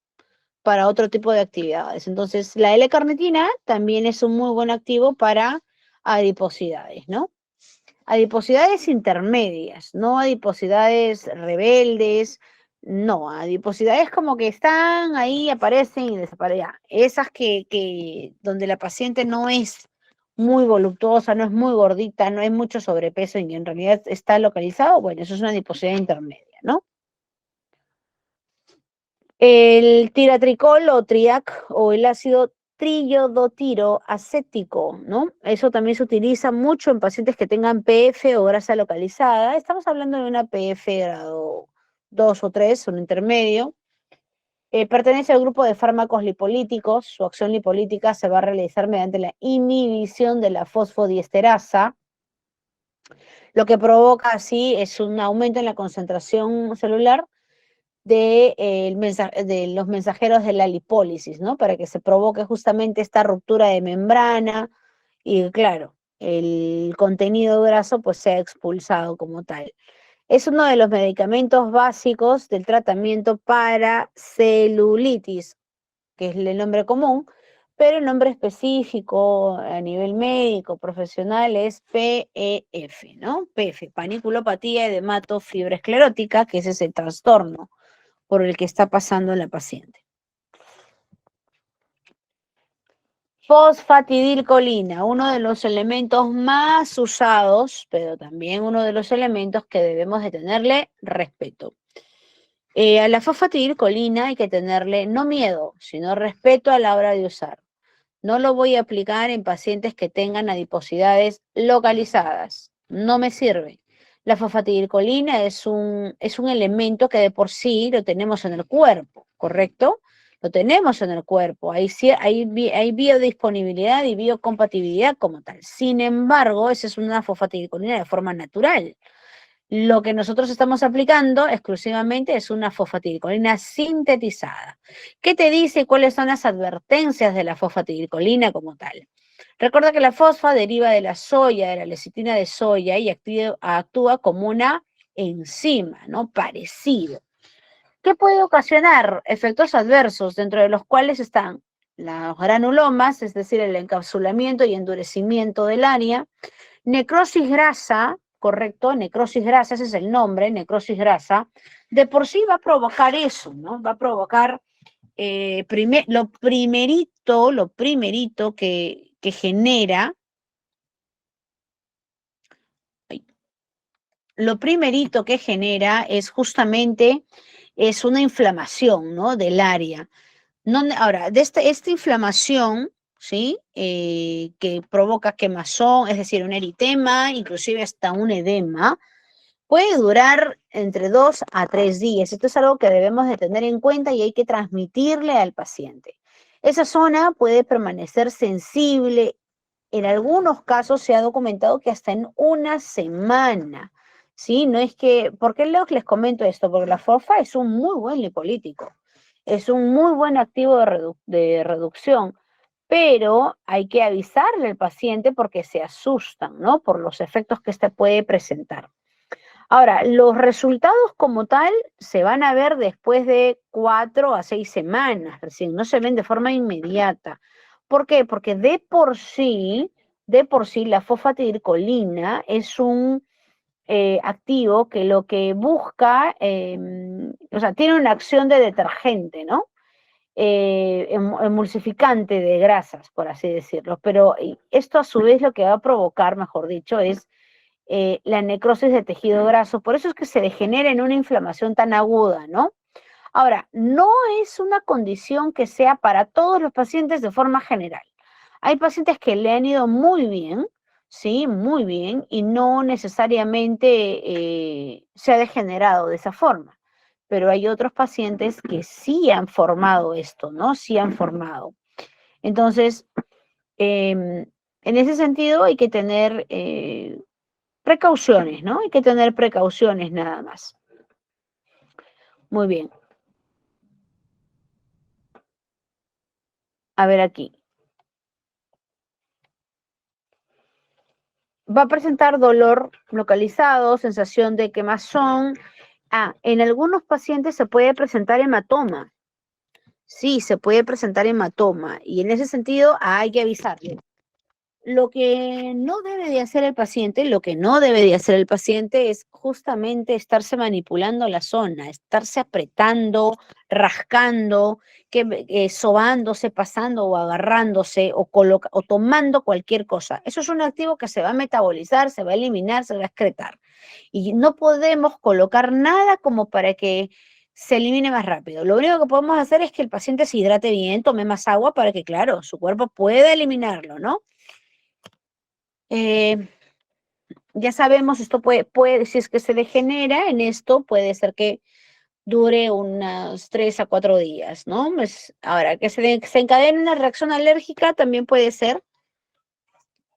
Para otro tipo de actividades. Entonces, la L-carnitina también es un muy buen activo para adiposidades, ¿no? Adiposidades intermedias, no adiposidades rebeldes, No, adiposidades como que están ahí, aparecen y desaparecen. Esas donde la paciente no es muy voluptuosa, no es muy gordita, no es mucho sobrepeso y en realidad está localizado, bueno, eso es una adiposidad intermedia, ¿no? El tiratricol o triac o el ácido triyodotiro-acético, ¿no? Eso también se utiliza mucho en pacientes que tengan PF o grasa localizada. Estamos hablando de una PF grado 2 o 3, un intermedio. Pertenece al grupo de fármacos lipolíticos. Su acción lipolítica se va a realizar mediante la inhibición de la fosfodiesterasa. Lo que provoca así es un aumento en la concentración celular de los mensajeros de la lipólisis, ¿no? Para que se provoque justamente esta ruptura de membrana y, claro, el contenido graso pues sea expulsado como tal. Es uno de los medicamentos básicos del tratamiento para celulitis, que es el nombre común, pero el nombre específico a nivel médico, profesional, es PEF, ¿no? PEF, paniculopatía edemato-fibra esclerótica, que ese es el trastorno por el que está pasando la paciente. Fosfatidilcolina, uno de los elementos más usados, pero también uno de los elementos que debemos de tenerle respeto. A la fosfatidilcolina hay que tenerle no miedo, sino respeto a la hora de usar. No lo voy a aplicar en pacientes que tengan adiposidades localizadas. No me sirve. La fosfatidilcolina es un elemento que de por sí lo tenemos en el cuerpo, ¿correcto? Lo tenemos en el cuerpo. Hay biodisponibilidad y biocompatibilidad como tal. Sin embargo, esa es una fosfatidilcolina de forma natural. Lo que nosotros estamos aplicando exclusivamente es una fosfatidilcolina sintetizada. ¿Qué te dice cuáles son las advertencias de la fosfatidilcolina como tal? Recuerda que la fosfa deriva de la soya, de la lecitina de soya y actúa como una enzima, ¿no? Parecido. ¿Qué puede ocasionar efectos adversos, dentro de los cuales están los granulomas, es decir, el encapsulamiento y endurecimiento del área, necrosis grasa, correcto, necrosis grasa, ese es el nombre, necrosis grasa, de por sí va a provocar eso, ¿no? Va a provocar lo primerito que genera, lo primerito que genera es justamente, es una inflamación, ¿no? Del área. No, ahora, de esta inflamación, ¿sí? Que provoca quemazón, es decir, un eritema, inclusive hasta un edema, puede durar entre 2 a 3 días. Esto es algo que debemos de tener en cuenta y hay que transmitirle al paciente. Esa zona puede permanecer sensible. En algunos casos se ha documentado que hasta en una semana, ¿sí? No es que, ¿por qué les comento esto? Porque la fosfa es un muy buen lipolítico, es un muy buen activo de reducción, pero hay que avisarle al paciente porque se asustan, ¿no? Por los efectos que este puede presentar. Ahora, los resultados como tal se van a ver después de 4 a 6 semanas, recién, no se ven de forma inmediata. ¿Por qué? Porque de por sí la fosfatidilcolina es un activo que lo que busca, o sea, tiene una acción de detergente, ¿no? Emulsificante de grasas, por así decirlo. Pero esto a su vez lo que va a provocar, mejor dicho, es la necrosis de tejido graso. Por eso es que se degenera en una inflamación tan aguda, ¿no? Ahora, no es una condición que sea para todos los pacientes de forma general. Hay pacientes que le han ido muy bien, sí, muy bien, y no necesariamente se ha degenerado de esa forma. Pero hay otros pacientes que sí han formado esto, ¿no? Sí han formado. Entonces, en ese sentido hay que tener precauciones, ¿no? Hay que tener precauciones nada más. Muy bien. A ver aquí. Va a presentar dolor localizado, sensación de quemazón. En algunos pacientes se puede presentar hematoma. Sí, se puede presentar hematoma. Y en ese sentido hay que avisarle. Lo que no debe de hacer el paciente, lo que no debe de hacer el paciente es justamente estarse manipulando la zona, estarse apretando, rascando, sobándose, pasando o agarrándose o tomando cualquier cosa. Eso es un activo que se va a metabolizar, se va a eliminar, se va a excretar. Y no podemos colocar nada como para que se elimine más rápido. Lo único que podemos hacer es que el paciente se hidrate bien, tome más agua para que, claro, su cuerpo pueda eliminarlo, ¿no? Eh, ya sabemos, esto si es que se degenera en esto, puede ser que dure unos 3 a 4 días, ¿no? Ahora, que se encadene una reacción alérgica también puede ser.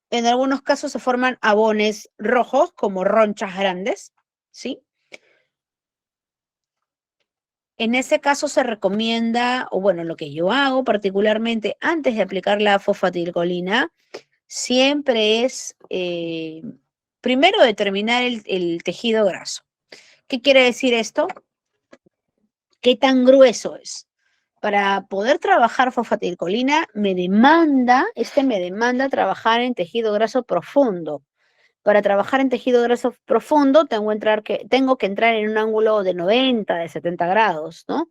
En algunos casos se forman abones rojos, como ronchas grandes, ¿sí? En ese caso se recomienda, o bueno, lo que yo hago particularmente antes de aplicar la fosfatidilcolina, siempre es primero determinar el tejido graso. ¿Qué quiere decir esto? ¿Qué tan grueso es? Para poder trabajar fosfatidilcolina me demanda trabajar en tejido graso profundo. Para trabajar en tejido graso profundo tengo que entrar en un ángulo de 90, de 70 grados, ¿no?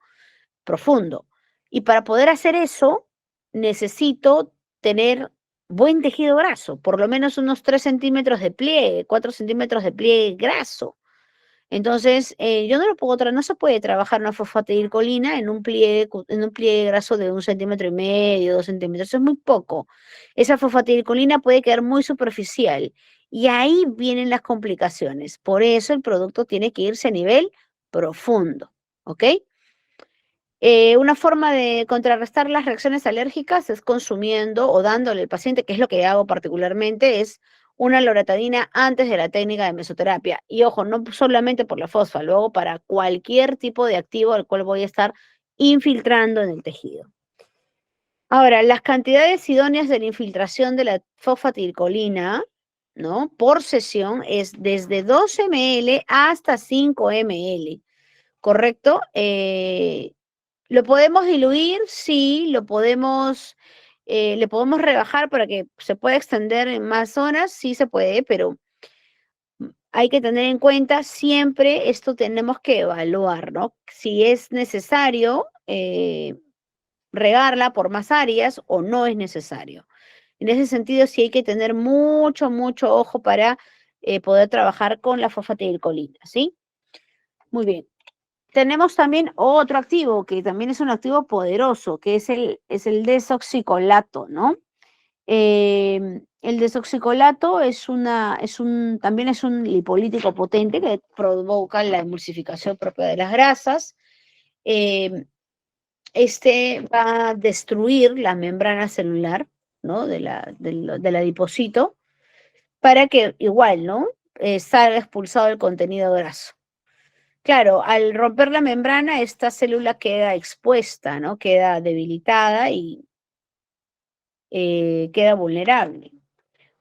Profundo. Y para poder hacer eso, necesito tener buen tejido graso, por lo menos unos 3 centímetros de pliegue, 4 centímetros de pliegue graso. Entonces, yo no lo puedo no se puede trabajar una fosfatidilcolina en un pliegue graso de 1,5 centímetros, 2 centímetros, eso es muy poco. Esa fosfatidilcolina puede quedar muy superficial y ahí vienen las complicaciones. Por eso el producto tiene que irse a nivel profundo, ¿ok? Una forma de contrarrestar las reacciones alérgicas es consumiendo o dándole al paciente, que es lo que hago particularmente, es una loratadina antes de la técnica de mesoterapia. Y ojo, no solamente por la fosfa, luego para cualquier tipo de activo al cual voy a estar infiltrando en el tejido. Ahora, las cantidades idóneas de la infiltración de la fosfatidilcolina, ¿no? Por sesión es desde 2 ml hasta 5 ml, ¿correcto? ¿Lo podemos diluir? Sí, le podemos rebajar para que se pueda extender en más zonas, sí se puede, pero hay que tener en cuenta siempre esto tenemos que evaluar, ¿no? Si es necesario regarla por más áreas o no es necesario. En ese sentido, sí hay que tener mucho, mucho ojo para poder trabajar con la fosfatidilcolina, ¿sí? Muy bien. Tenemos también otro activo, que también es un activo poderoso, que es el desoxicolato, ¿no? El desoxicolato también es un lipolítico potente que provoca la emulsificación propia de las grasas. Este va a destruir la membrana celular, ¿no? Del adipocito, para que igual, ¿no? Salga expulsado el contenido graso. Claro, al romper la membrana, esta célula queda expuesta, ¿no? Queda debilitada y queda vulnerable.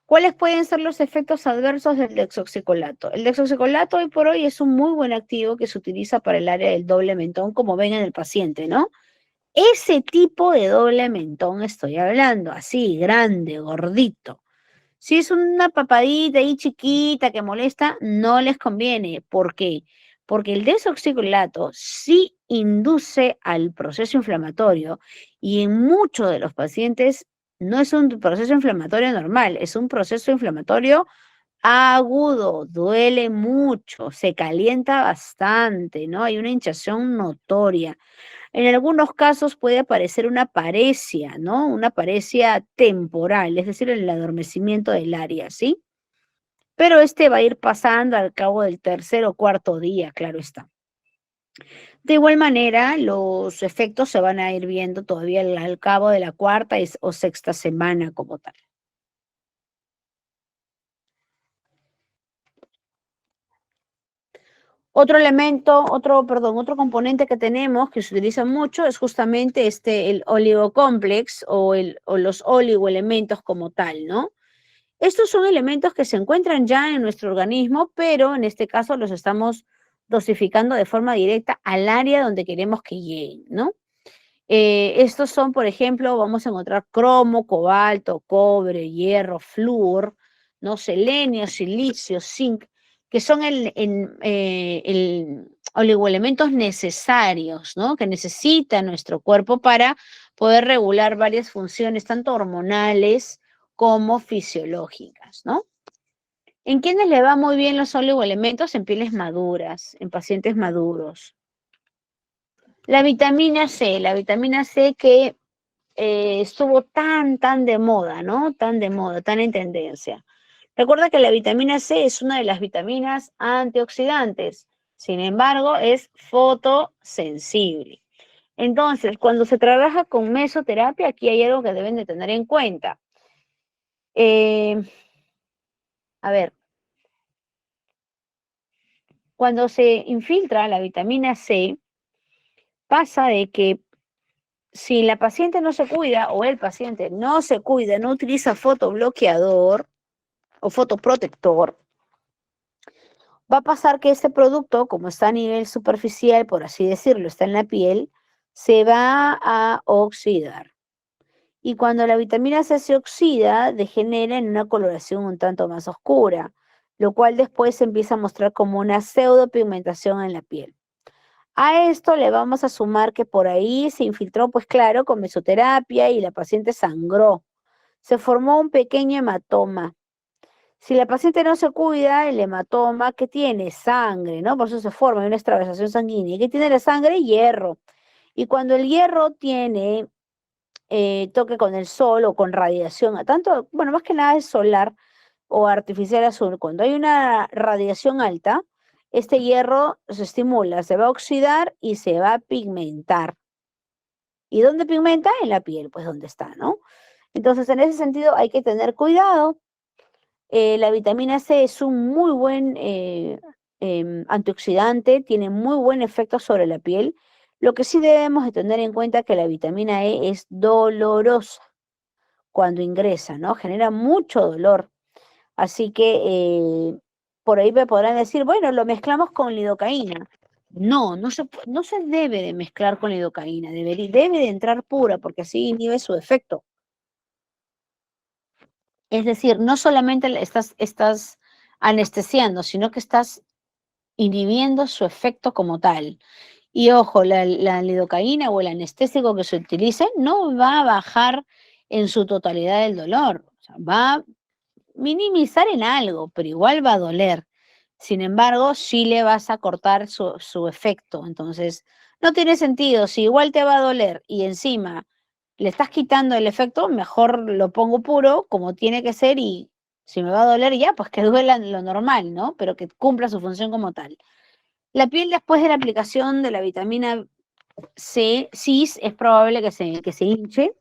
¿Cuáles pueden ser los efectos adversos del desoxicolato? El desoxicolato hoy por hoy es un muy buen activo que se utiliza para el área del doble mentón, como ven en el paciente, ¿no? Ese tipo de doble mentón estoy hablando, así, grande, gordito. Si es una papadita ahí chiquita que molesta, no les conviene. ¿Por qué? Porque el desoxicolato sí induce al proceso inflamatorio y en muchos de los pacientes no es un proceso inflamatorio normal, es un proceso inflamatorio agudo, duele mucho, se calienta bastante, ¿no? Hay una hinchazón notoria. En algunos casos puede aparecer una paresia, ¿no? Una paresia temporal, es decir, el adormecimiento del área, ¿sí? Pero este va a ir pasando al cabo del tercer o cuarto día, claro está. De igual manera, los efectos se van a ir viendo todavía al cabo de la cuarta o sexta semana como tal. Otro componente que tenemos que se utiliza mucho es justamente el oligocomplex o los oligoelementos como tal, ¿no? Estos son elementos que se encuentran ya en nuestro organismo, pero en este caso los estamos dosificando de forma directa al área donde queremos que lleguen, ¿no? Estos son, por ejemplo, vamos a encontrar cromo, cobalto, cobre, hierro, flúor, ¿no? Selenio, silicio, zinc, que son el oligoelementos necesarios, ¿no? Que necesita nuestro cuerpo para poder regular varias funciones, tanto hormonales como fisiológicas, ¿no? ¿En quiénes le va muy bien los oligoelementos? En pieles maduras, en pacientes maduros. La vitamina C que estuvo tan de moda, ¿no? Tan de moda, tan en tendencia. Recuerda que la vitamina C es una de las vitaminas antioxidantes, sin embargo, es fotosensible. Entonces, cuando se trabaja con mesoterapia, aquí hay algo que deben de tener en cuenta. Eh, a ver, cuando se infiltra la vitamina C, pasa de que si la paciente no se cuida o el paciente no se cuida, no utiliza fotobloqueador o fotoprotector, va a pasar que este producto, como está a nivel superficial, por así decirlo, está en la piel, se va a oxidar. Y cuando la vitamina C se oxida, degenera en una coloración un tanto más oscura, lo cual después se empieza a mostrar como una pseudopigmentación en la piel. A esto le vamos a sumar que por ahí se infiltró, pues claro, con mesoterapia y la paciente sangró. Se formó un pequeño hematoma. Si la paciente no se cuida, el hematoma que tiene sangre, ¿no? Por eso se forma una extravasación sanguínea. ¿Qué tiene la sangre? Hierro. Y cuando el hierro tiene toque con el sol o con radiación, tanto, bueno, más que nada es solar o artificial azul, cuando hay una radiación alta, este hierro se estimula, se va a oxidar y se va a pigmentar. ¿Y dónde pigmenta? En la piel, pues donde está, ¿no? Entonces, en ese sentido hay que tener cuidado. La vitamina C es un muy buen antioxidante, tiene muy buen efecto sobre la piel. Lo que sí debemos de tener en cuenta es que la vitamina E es dolorosa cuando ingresa, ¿no? Genera mucho dolor. Así que por ahí me podrán decir, bueno, lo mezclamos con lidocaína. No, no se debe de mezclar con lidocaína, debe de entrar pura porque así inhibe su efecto. Es decir, no solamente estás anestesiando, sino que estás inhibiendo su efecto como tal. Y ojo, la lidocaína o el anestésico que se utilice no va a bajar en su totalidad el dolor. O sea, va a minimizar en algo, pero igual va a doler. Sin embargo, sí le vas a cortar su efecto. Entonces, no tiene sentido. Si igual te va a doler y encima le estás quitando el efecto, mejor lo pongo puro como tiene que ser y si me va a doler ya, pues que duela lo normal, ¿no? Pero que cumpla su función como tal. La piel después de la aplicación de la vitamina C, cis, es probable que se hinche,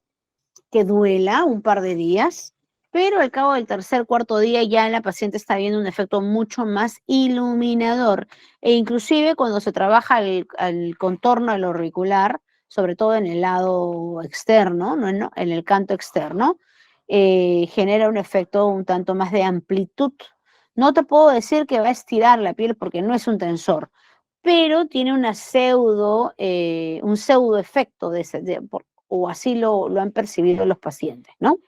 que duela un par de días, pero al cabo del tercer, cuarto día ya la paciente está viendo un efecto mucho más iluminador e inclusive cuando se trabaja al contorno del auricular, sobre todo en el lado externo, ¿no? En el canto externo, genera un efecto un tanto más de amplitud. No te puedo decir que va a estirar la piel porque no es un tensor, pero tiene un pseudo efecto o así lo han percibido los pacientes, ¿no?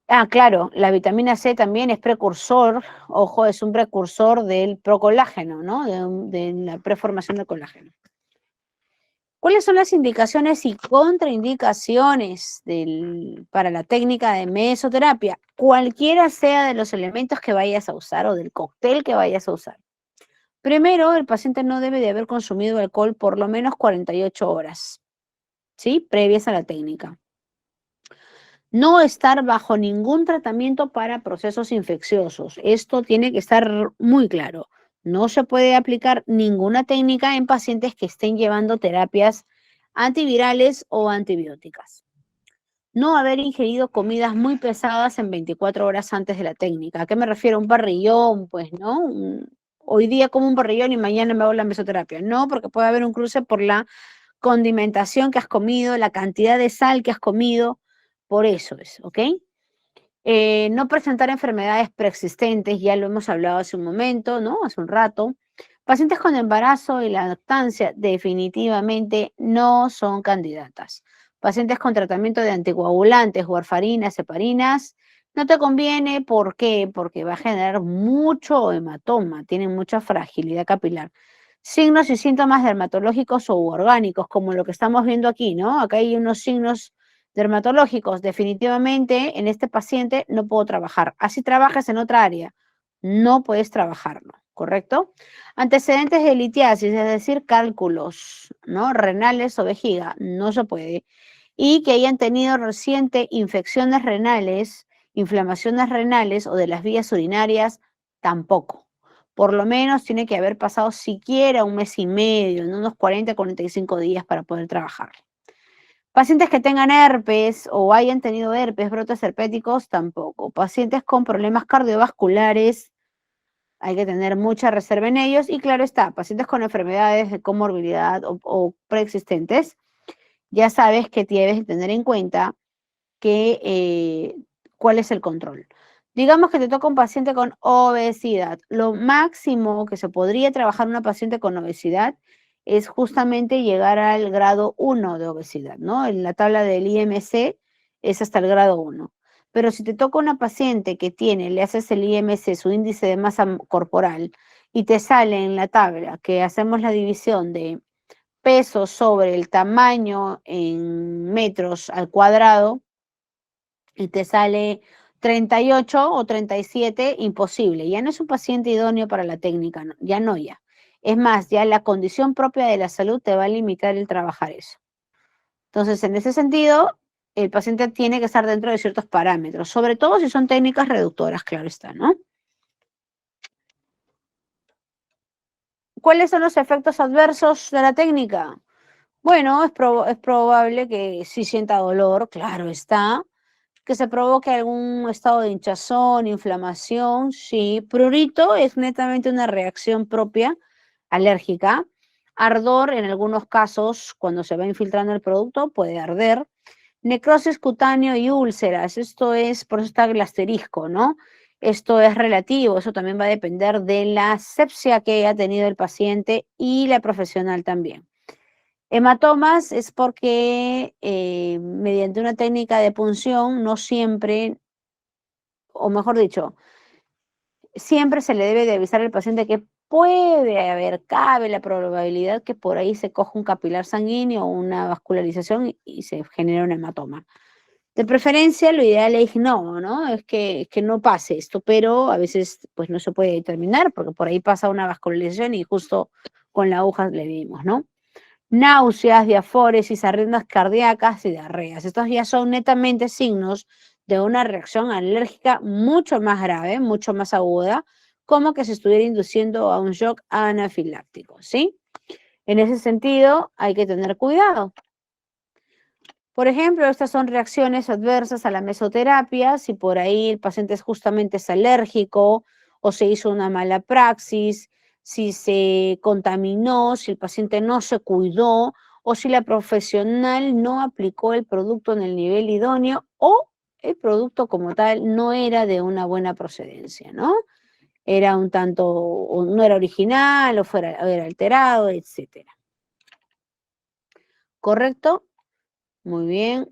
Ah, claro, la vitamina C también es precursor, ojo, es un precursor del procolágeno, ¿no? De la preformación de colágeno. ¿Cuáles son las indicaciones y contraindicaciones para la técnica de mesoterapia? Cualquiera sea de los elementos que vayas a usar o del cóctel que vayas a usar. Primero, el paciente no debe de haber consumido alcohol por lo menos 48 horas, ¿sí? Previas a la técnica. No estar bajo ningún tratamiento para procesos infecciosos. Esto tiene que estar muy claro. No se puede aplicar ninguna técnica en pacientes que estén llevando terapias antivirales o antibióticas. No haber ingerido comidas muy pesadas en 24 horas antes de la técnica. ¿A qué me refiero? Un parrillón, pues, ¿no? Hoy día como un parrillón y mañana me hago la mesoterapia. No, porque puede haber un cruce por la condimentación que has comido, la cantidad de sal que has comido, por eso es, ¿ok? No presentar enfermedades preexistentes, ya lo hemos hablado hace un momento, ¿no? Hace un rato. Pacientes con embarazo y lactancia definitivamente no son candidatas. Pacientes con tratamiento de anticoagulantes, warfarinas, heparinas, no te conviene. ¿Por qué? Porque va a generar mucho hematoma, tienen mucha fragilidad capilar. Signos y síntomas dermatológicos o orgánicos, como lo que estamos viendo aquí, ¿no? Acá hay unos signos dermatológicos. Definitivamente en este paciente no puedo trabajar. Así trabajas en otra área, no puedes trabajarlo, ¿correcto? Antecedentes de litiasis, es decir, cálculos, ¿no? Renales o vejiga, no se puede. Y que hayan tenido reciente infecciones renales, inflamaciones renales o de las vías urinarias, tampoco. Por lo menos tiene que haber pasado siquiera un mes y medio, en unos 40 a 45 días para poder trabajar. Pacientes que tengan herpes o hayan tenido herpes, brotes herpéticos, tampoco. Pacientes con problemas cardiovasculares, hay que tener mucha reserva en ellos. Y claro está, pacientes con enfermedades de comorbilidad o preexistentes, ya sabes que debes tener en cuenta que cuál es el control. Digamos que te toca un paciente con obesidad. Lo máximo que se podría trabajar en una paciente con obesidad es justamente llegar al grado 1 de obesidad, ¿no? En la tabla del IMC es hasta el grado 1. Pero si te toca una paciente que tiene, le haces el IMC, su índice de masa corporal, y te sale en la tabla que hacemos la división de peso sobre el tamaño en metros al cuadrado, y te sale 38 o 37, imposible. Ya no es un paciente idóneo para la técnica, no, ya no ya. Es más, ya la condición propia de la salud te va a limitar el trabajar eso. Entonces, en ese sentido, el paciente tiene que estar dentro de ciertos parámetros, sobre todo si son técnicas reductoras, claro está, ¿no? ¿Cuáles son los efectos adversos de la técnica? Bueno, es probable que sí sienta dolor, claro está, que se provoque algún estado de hinchazón, inflamación, sí. Prurito es netamente una reacción propia alérgica. Ardor, en algunos casos, cuando se va infiltrando el producto, puede arder. Necrosis cutáneo y úlceras, esto es, por eso está el asterisco, ¿no? Esto es relativo, eso también va a depender de la asepsia que haya tenido el paciente y la profesional también. Hematomas es porque mediante una técnica de punción no siempre, o mejor dicho, siempre se le debe de avisar al paciente que puede haber, cabe la probabilidad que por ahí se coja un capilar sanguíneo o una vascularización y se genera un hematoma. De preferencia, lo ideal es no, es que no pase esto, pero a veces pues no se puede determinar porque por ahí pasa una vascularización y justo con la aguja le vimos, ¿no? Náuseas, diaforesis, arritmias cardíacas y diarreas. Estos ya son netamente signos de una reacción alérgica mucho más grave, mucho más aguda, como que se estuviera induciendo a un shock anafiláctico, ¿sí? En ese sentido, hay que tener cuidado. Por ejemplo, estas son reacciones adversas a la mesoterapia, si por ahí el paciente justamente es alérgico o se hizo una mala praxis, si se contaminó, si el paciente no se cuidó o si la profesional no aplicó el producto en el nivel idóneo o el producto como tal no era de una buena procedencia, ¿no? Era un tanto, o no era original o era alterado, etcétera. ¿Correcto? Muy bien.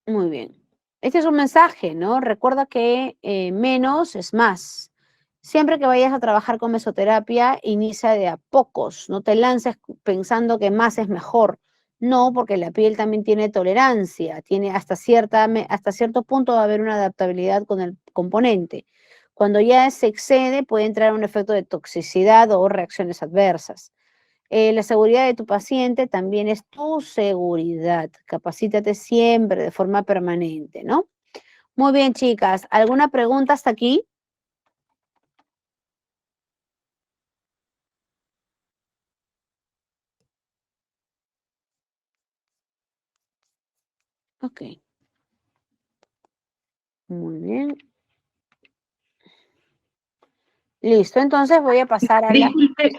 Muy bien. Este es un mensaje, ¿no? Recuerda que menos es más. Siempre que vayas a trabajar con mesoterapia, inicia de a pocos. No te lances pensando que más es mejor. No, porque la piel también tiene tolerancia, tiene hasta cierto punto va a haber una adaptabilidad con el componente. Cuando ya se excede, puede entrar un efecto de toxicidad o reacciones adversas. La seguridad de tu paciente también es tu seguridad. Capacítate siempre de forma permanente, ¿no? Muy bien, chicas. ¿Alguna pregunta hasta aquí? Ok. Muy bien. Listo. Entonces voy a pasar a la... Disculpe,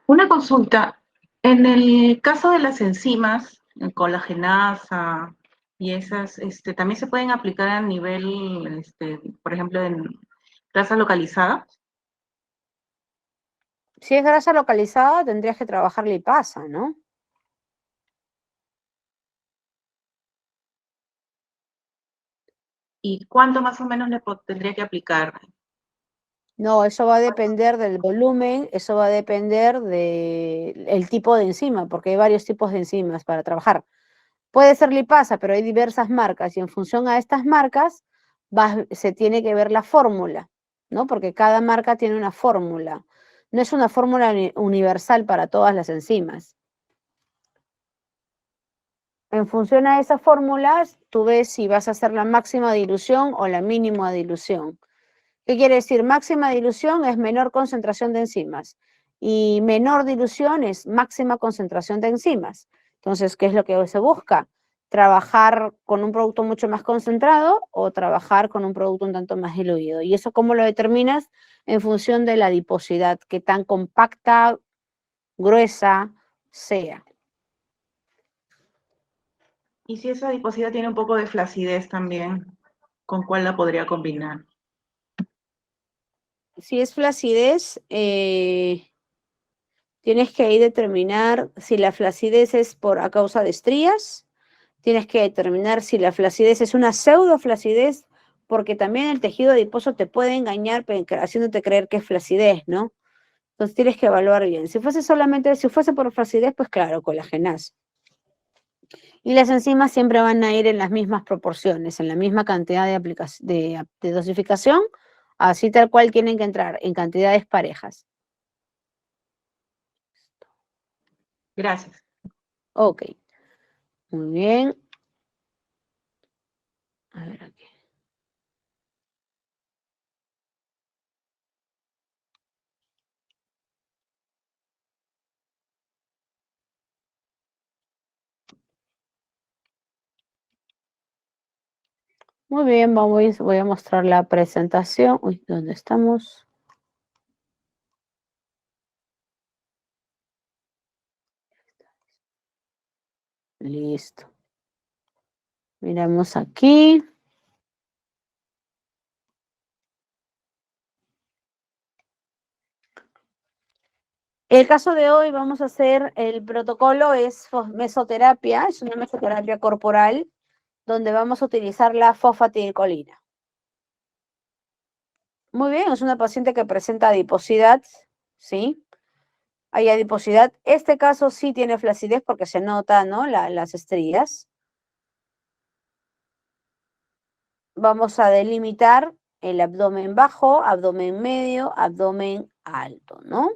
una consulta. En el caso de las enzimas, colagenasa y esas, también se pueden aplicar a nivel, por ejemplo, ¿Grasa localizada? Si es grasa localizada, tendrías que trabajar lipasa, ¿no? ¿Y cuánto más o menos tendría que aplicar? No, eso va a depender del volumen, eso va a depender del tipo de enzima, porque hay varios tipos de enzimas para trabajar. Puede ser lipasa, pero hay diversas marcas y en función a estas marcas se tiene que ver la fórmula, ¿no? Porque cada marca tiene una fórmula. No es una fórmula universal para todas las enzimas. En función a esas fórmulas, tú ves si vas a hacer la máxima dilución o la mínima dilución. ¿Qué quiere decir? Máxima dilución es menor concentración de enzimas y menor dilución es máxima concentración de enzimas. Entonces, ¿qué es lo que se busca? Trabajar con un producto mucho más concentrado o trabajar con un producto un tanto más diluido. ¿Y eso cómo lo determinas? En función de la adiposidad, qué tan compacta, gruesa sea. Y si esa adiposidad tiene un poco de flacidez también, ¿con cuál la podría combinar? Si es flacidez, tienes que ahí determinar si la flacidez es a causa de estrías. Tienes que determinar si la flacidez es una pseudoflacidez, porque también el tejido adiposo te puede engañar haciéndote creer que es flacidez, ¿no? Entonces tienes que evaluar bien. Si fuese por flacidez, pues claro, colagenasa. Y las enzimas siempre van a ir en las mismas proporciones, en la misma cantidad de dosificación, así tal cual tienen que entrar en cantidades parejas. Gracias. Ok, muy bien. A ver aquí. Muy bien, voy a mostrar la presentación. Uy, ¿dónde estamos? Listo. Miramos aquí. El caso de hoy vamos a hacer, el protocolo es mesoterapia, es una mesoterapia corporal, donde vamos a utilizar la fosfatidilcolina. Muy bien, es una paciente que presenta adiposidad, ¿sí? Hay adiposidad. Este caso sí tiene flacidez porque se nota, ¿no? Las estrías. Vamos a delimitar el abdomen bajo, abdomen medio, abdomen alto, ¿no?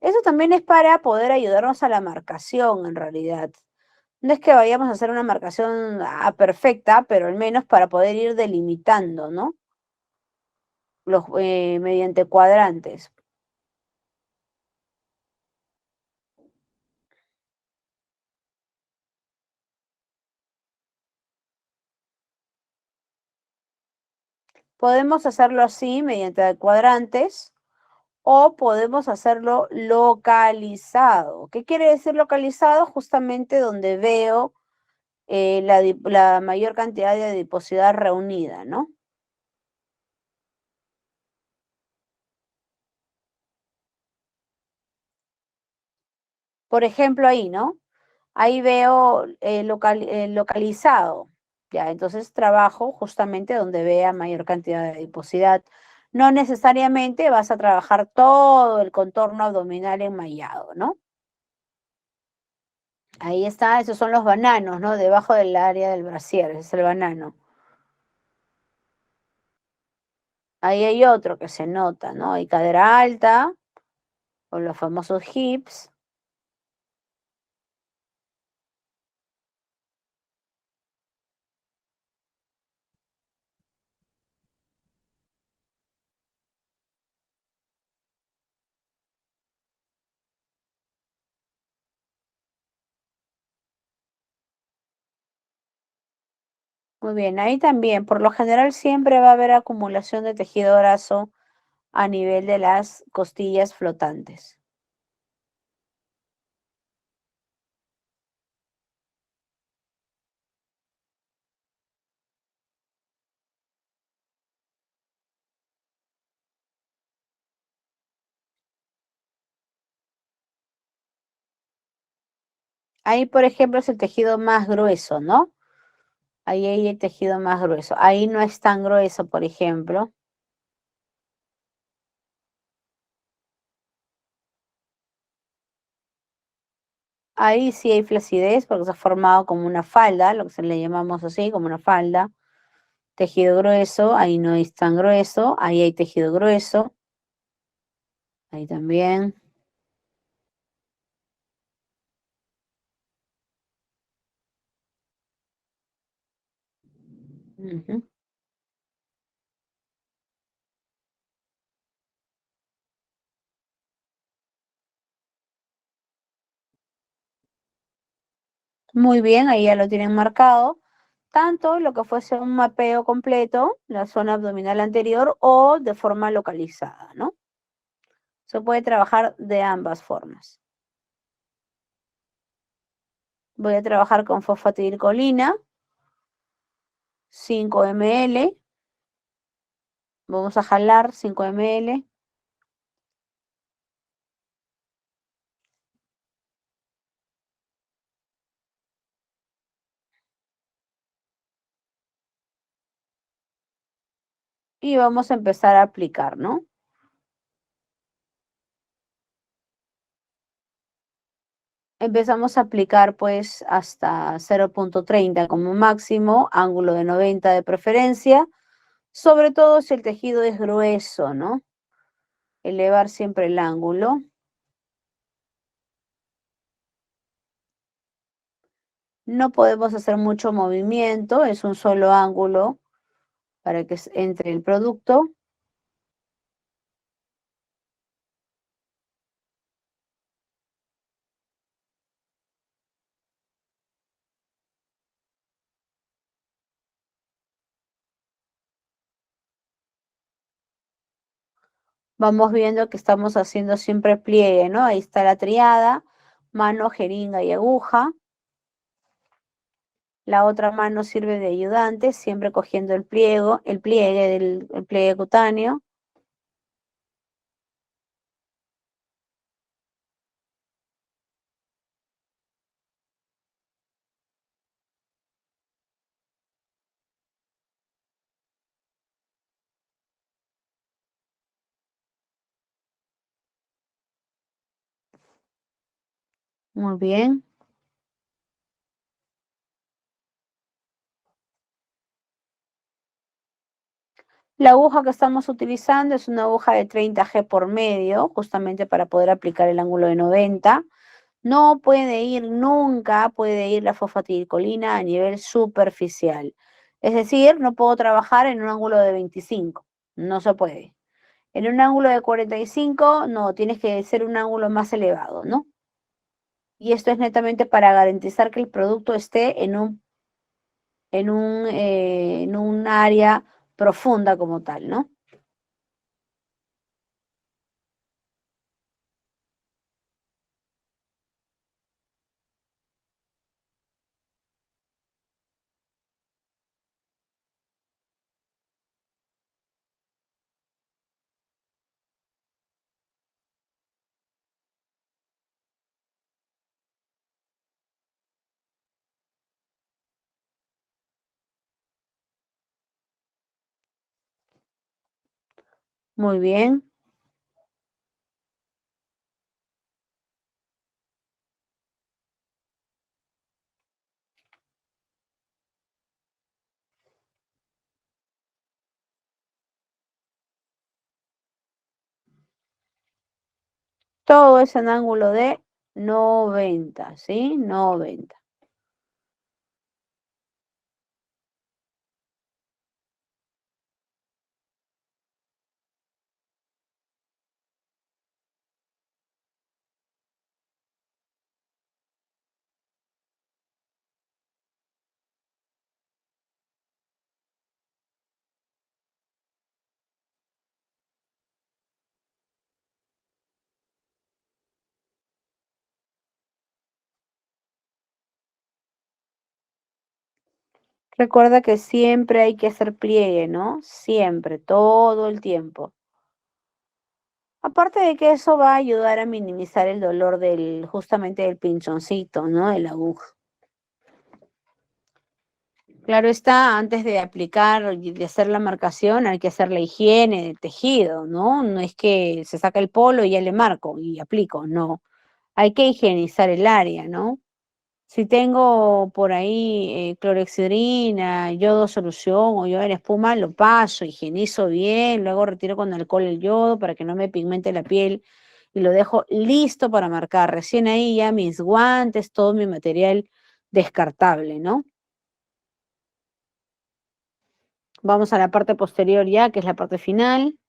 Eso también es para poder ayudarnos a la marcación, en realidad. No es que vayamos a hacer una marcación perfecta, pero al menos para poder ir delimitando, ¿no? Mediante cuadrantes. Podemos hacerlo así, mediante cuadrantes, o podemos hacerlo localizado. ¿Qué quiere decir localizado? Justamente donde veo la mayor cantidad de adiposidad reunida, ¿no? Por ejemplo, ahí, ¿no? Ahí veo localizado. Ya, entonces trabajo justamente donde vea mayor cantidad de adiposidad. No necesariamente vas a trabajar todo el contorno abdominal enmayado, ¿no? Ahí está, esos son los bananos, ¿no? Debajo del área del brasier, ese es el banano. Ahí hay otro que se nota, ¿no? Hay cadera alta, con los famosos hips. Muy bien, ahí también, por lo general siempre va a haber acumulación de tejido graso a nivel de las costillas flotantes. Ahí, por ejemplo, es el tejido más grueso, ¿no? Ahí hay el tejido más grueso. Ahí no es tan grueso, por ejemplo. Ahí sí hay flacidez porque se ha formado como una falda, lo que se le llamamos así, como una falda. Tejido grueso, ahí no es tan grueso. Ahí hay tejido grueso. Ahí también. Ujú. Muy bien, ahí ya lo tienen marcado. Tanto lo que fuese un mapeo completo, la zona abdominal anterior, o de forma localizada, ¿no? Se puede trabajar de ambas formas. Voy a trabajar con fosfatidilcolina, 5 ml. Vamos a jalar 5 ml. Y vamos a empezar a aplicar, ¿no? Empezamos a aplicar pues hasta 0,30 como máximo, ángulo de 90 de preferencia, sobre todo si el tejido es grueso, ¿no? Elevar siempre el ángulo. No podemos hacer mucho movimiento, es un solo ángulo para que entre el producto. Vamos viendo que estamos haciendo siempre pliegue, ¿no? Ahí está la triada, mano, jeringa y aguja. La otra mano sirve de ayudante, siempre cogiendo el pliegue cutáneo. Muy bien. La aguja que estamos utilizando es una aguja de 30G por medio, justamente para poder aplicar el ángulo de 90. No puede ir nunca, puede ir la fosfatidilcolina a nivel superficial. Es decir, no puedo trabajar en un ángulo de 25, no se puede. En un ángulo de 45, no, tienes que ser un ángulo más elevado, ¿no? Y esto es netamente para garantizar que el producto esté en un área profunda como tal, ¿no? Muy bien. Todo es en ángulo de 90, ¿sí? 90. Recuerda que siempre hay que hacer pliegue, ¿no? Siempre, todo el tiempo. Aparte de que eso va a ayudar a minimizar el dolor justamente del pinchoncito, ¿no? De la aguja. Claro está, antes de aplicar y de hacer la marcación, hay que hacer la higiene del tejido, ¿no? No es que se saca el polo y ya le marco y aplico, no. Hay que higienizar el área, ¿no? Si tengo por ahí clorexidrina, yodo solución o yodo en espuma, lo paso, higienizo bien, luego retiro con alcohol el yodo para que no me pigmente la piel y lo dejo listo para marcar. Recién ahí ya mis guantes, todo mi material descartable, ¿no? Vamos a la parte posterior ya, que es la parte final.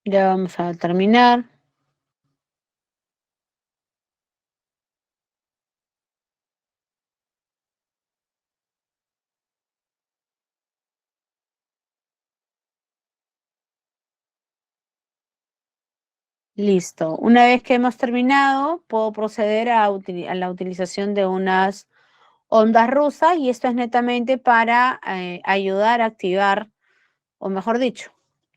Ya vamos a terminar. Listo. Una vez que hemos terminado, puedo proceder a la utilización de unas ondas rusas y esto es netamente para ayudar a activar, o mejor dicho,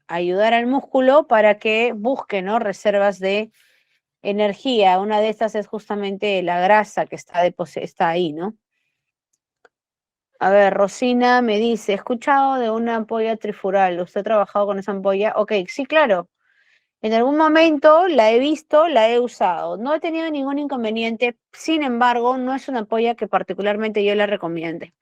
ayudar al músculo para que busque, ¿no? Reservas de energía. Una de estas es justamente la grasa que está ahí, ¿no? A ver, Rosina me dice, he escuchado de una ampolla trifural. ¿Usted ha trabajado con esa ampolla? Ok, sí, claro. En algún momento la he visto, la he usado. No he tenido ningún inconveniente, sin embargo, no es una ampolla que particularmente yo la recomiende.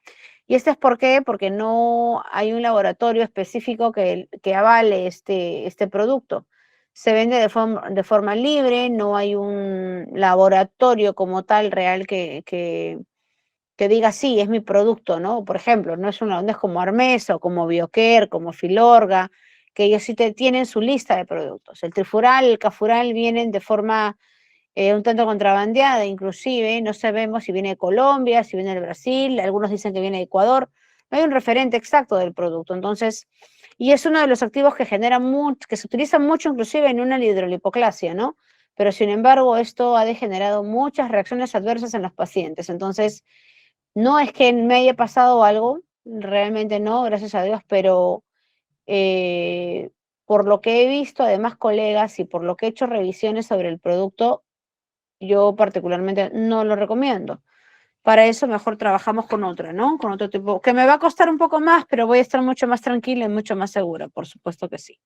¿Y esto es por qué? Porque no hay un laboratorio específico que avale este producto. Se vende de forma libre, no hay un laboratorio como tal real que diga, sí, es mi producto, ¿no? Por ejemplo, no es como Hermes o como Biocare, como Filorga, que ellos sí tienen su lista de productos. El Trifural, el Cafural vienen de forma un tanto contrabandeada, inclusive, no sabemos si viene de Colombia, si viene de Brasil, algunos dicen que viene de Ecuador, no hay un referente exacto del producto, entonces, y es uno de los activos que genera mucho, que se utiliza mucho inclusive en una hidrolipoclasia, ¿no? Pero sin embargo, esto ha degenerado muchas reacciones adversas en los pacientes, entonces, no es que me haya pasado algo, realmente no, gracias a Dios, pero eh, por lo que he visto, además colegas, y por lo que he hecho revisiones sobre el producto, yo particularmente no lo recomiendo. Para eso mejor trabajamos con otra, ¿no? Con otro tipo, que me va a costar un poco más, pero voy a estar mucho más tranquila y mucho más segura, por supuesto que sí.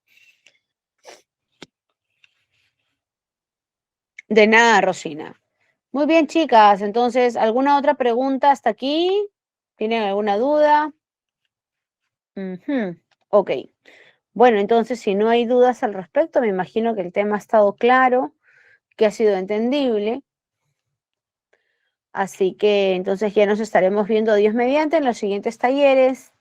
De nada, Rosina. Muy bien, chicas. Entonces, ¿alguna otra pregunta hasta aquí? ¿Tienen alguna duda? Ujú. Ok. Bueno, entonces, si no hay dudas al respecto, me imagino que el tema ha estado claro, que ha sido entendible. Así que entonces ya nos estaremos viendo Dios mediante en los siguientes talleres.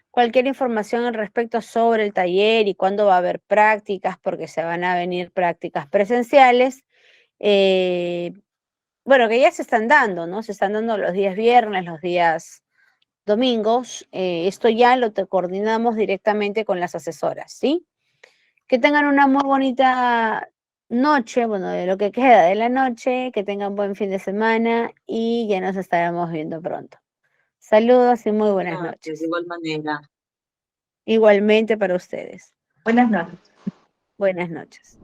Cualquier información al respecto sobre el taller y cuándo va a haber prácticas, porque se van a venir prácticas presenciales. eh, bueno, que ya se están dando, ¿no? Se están dando los días viernes, los días domingos. Esto ya lo coordinamos directamente con las asesoras, ¿sí? Que tengan una muy bonita noche, bueno, de lo que queda de la noche, que tengan buen fin de semana y ya nos estaremos viendo pronto. Saludos y muy buenas Gracias, de noches. igual manera. Igualmente para ustedes. Buenas noches. Buenas noches.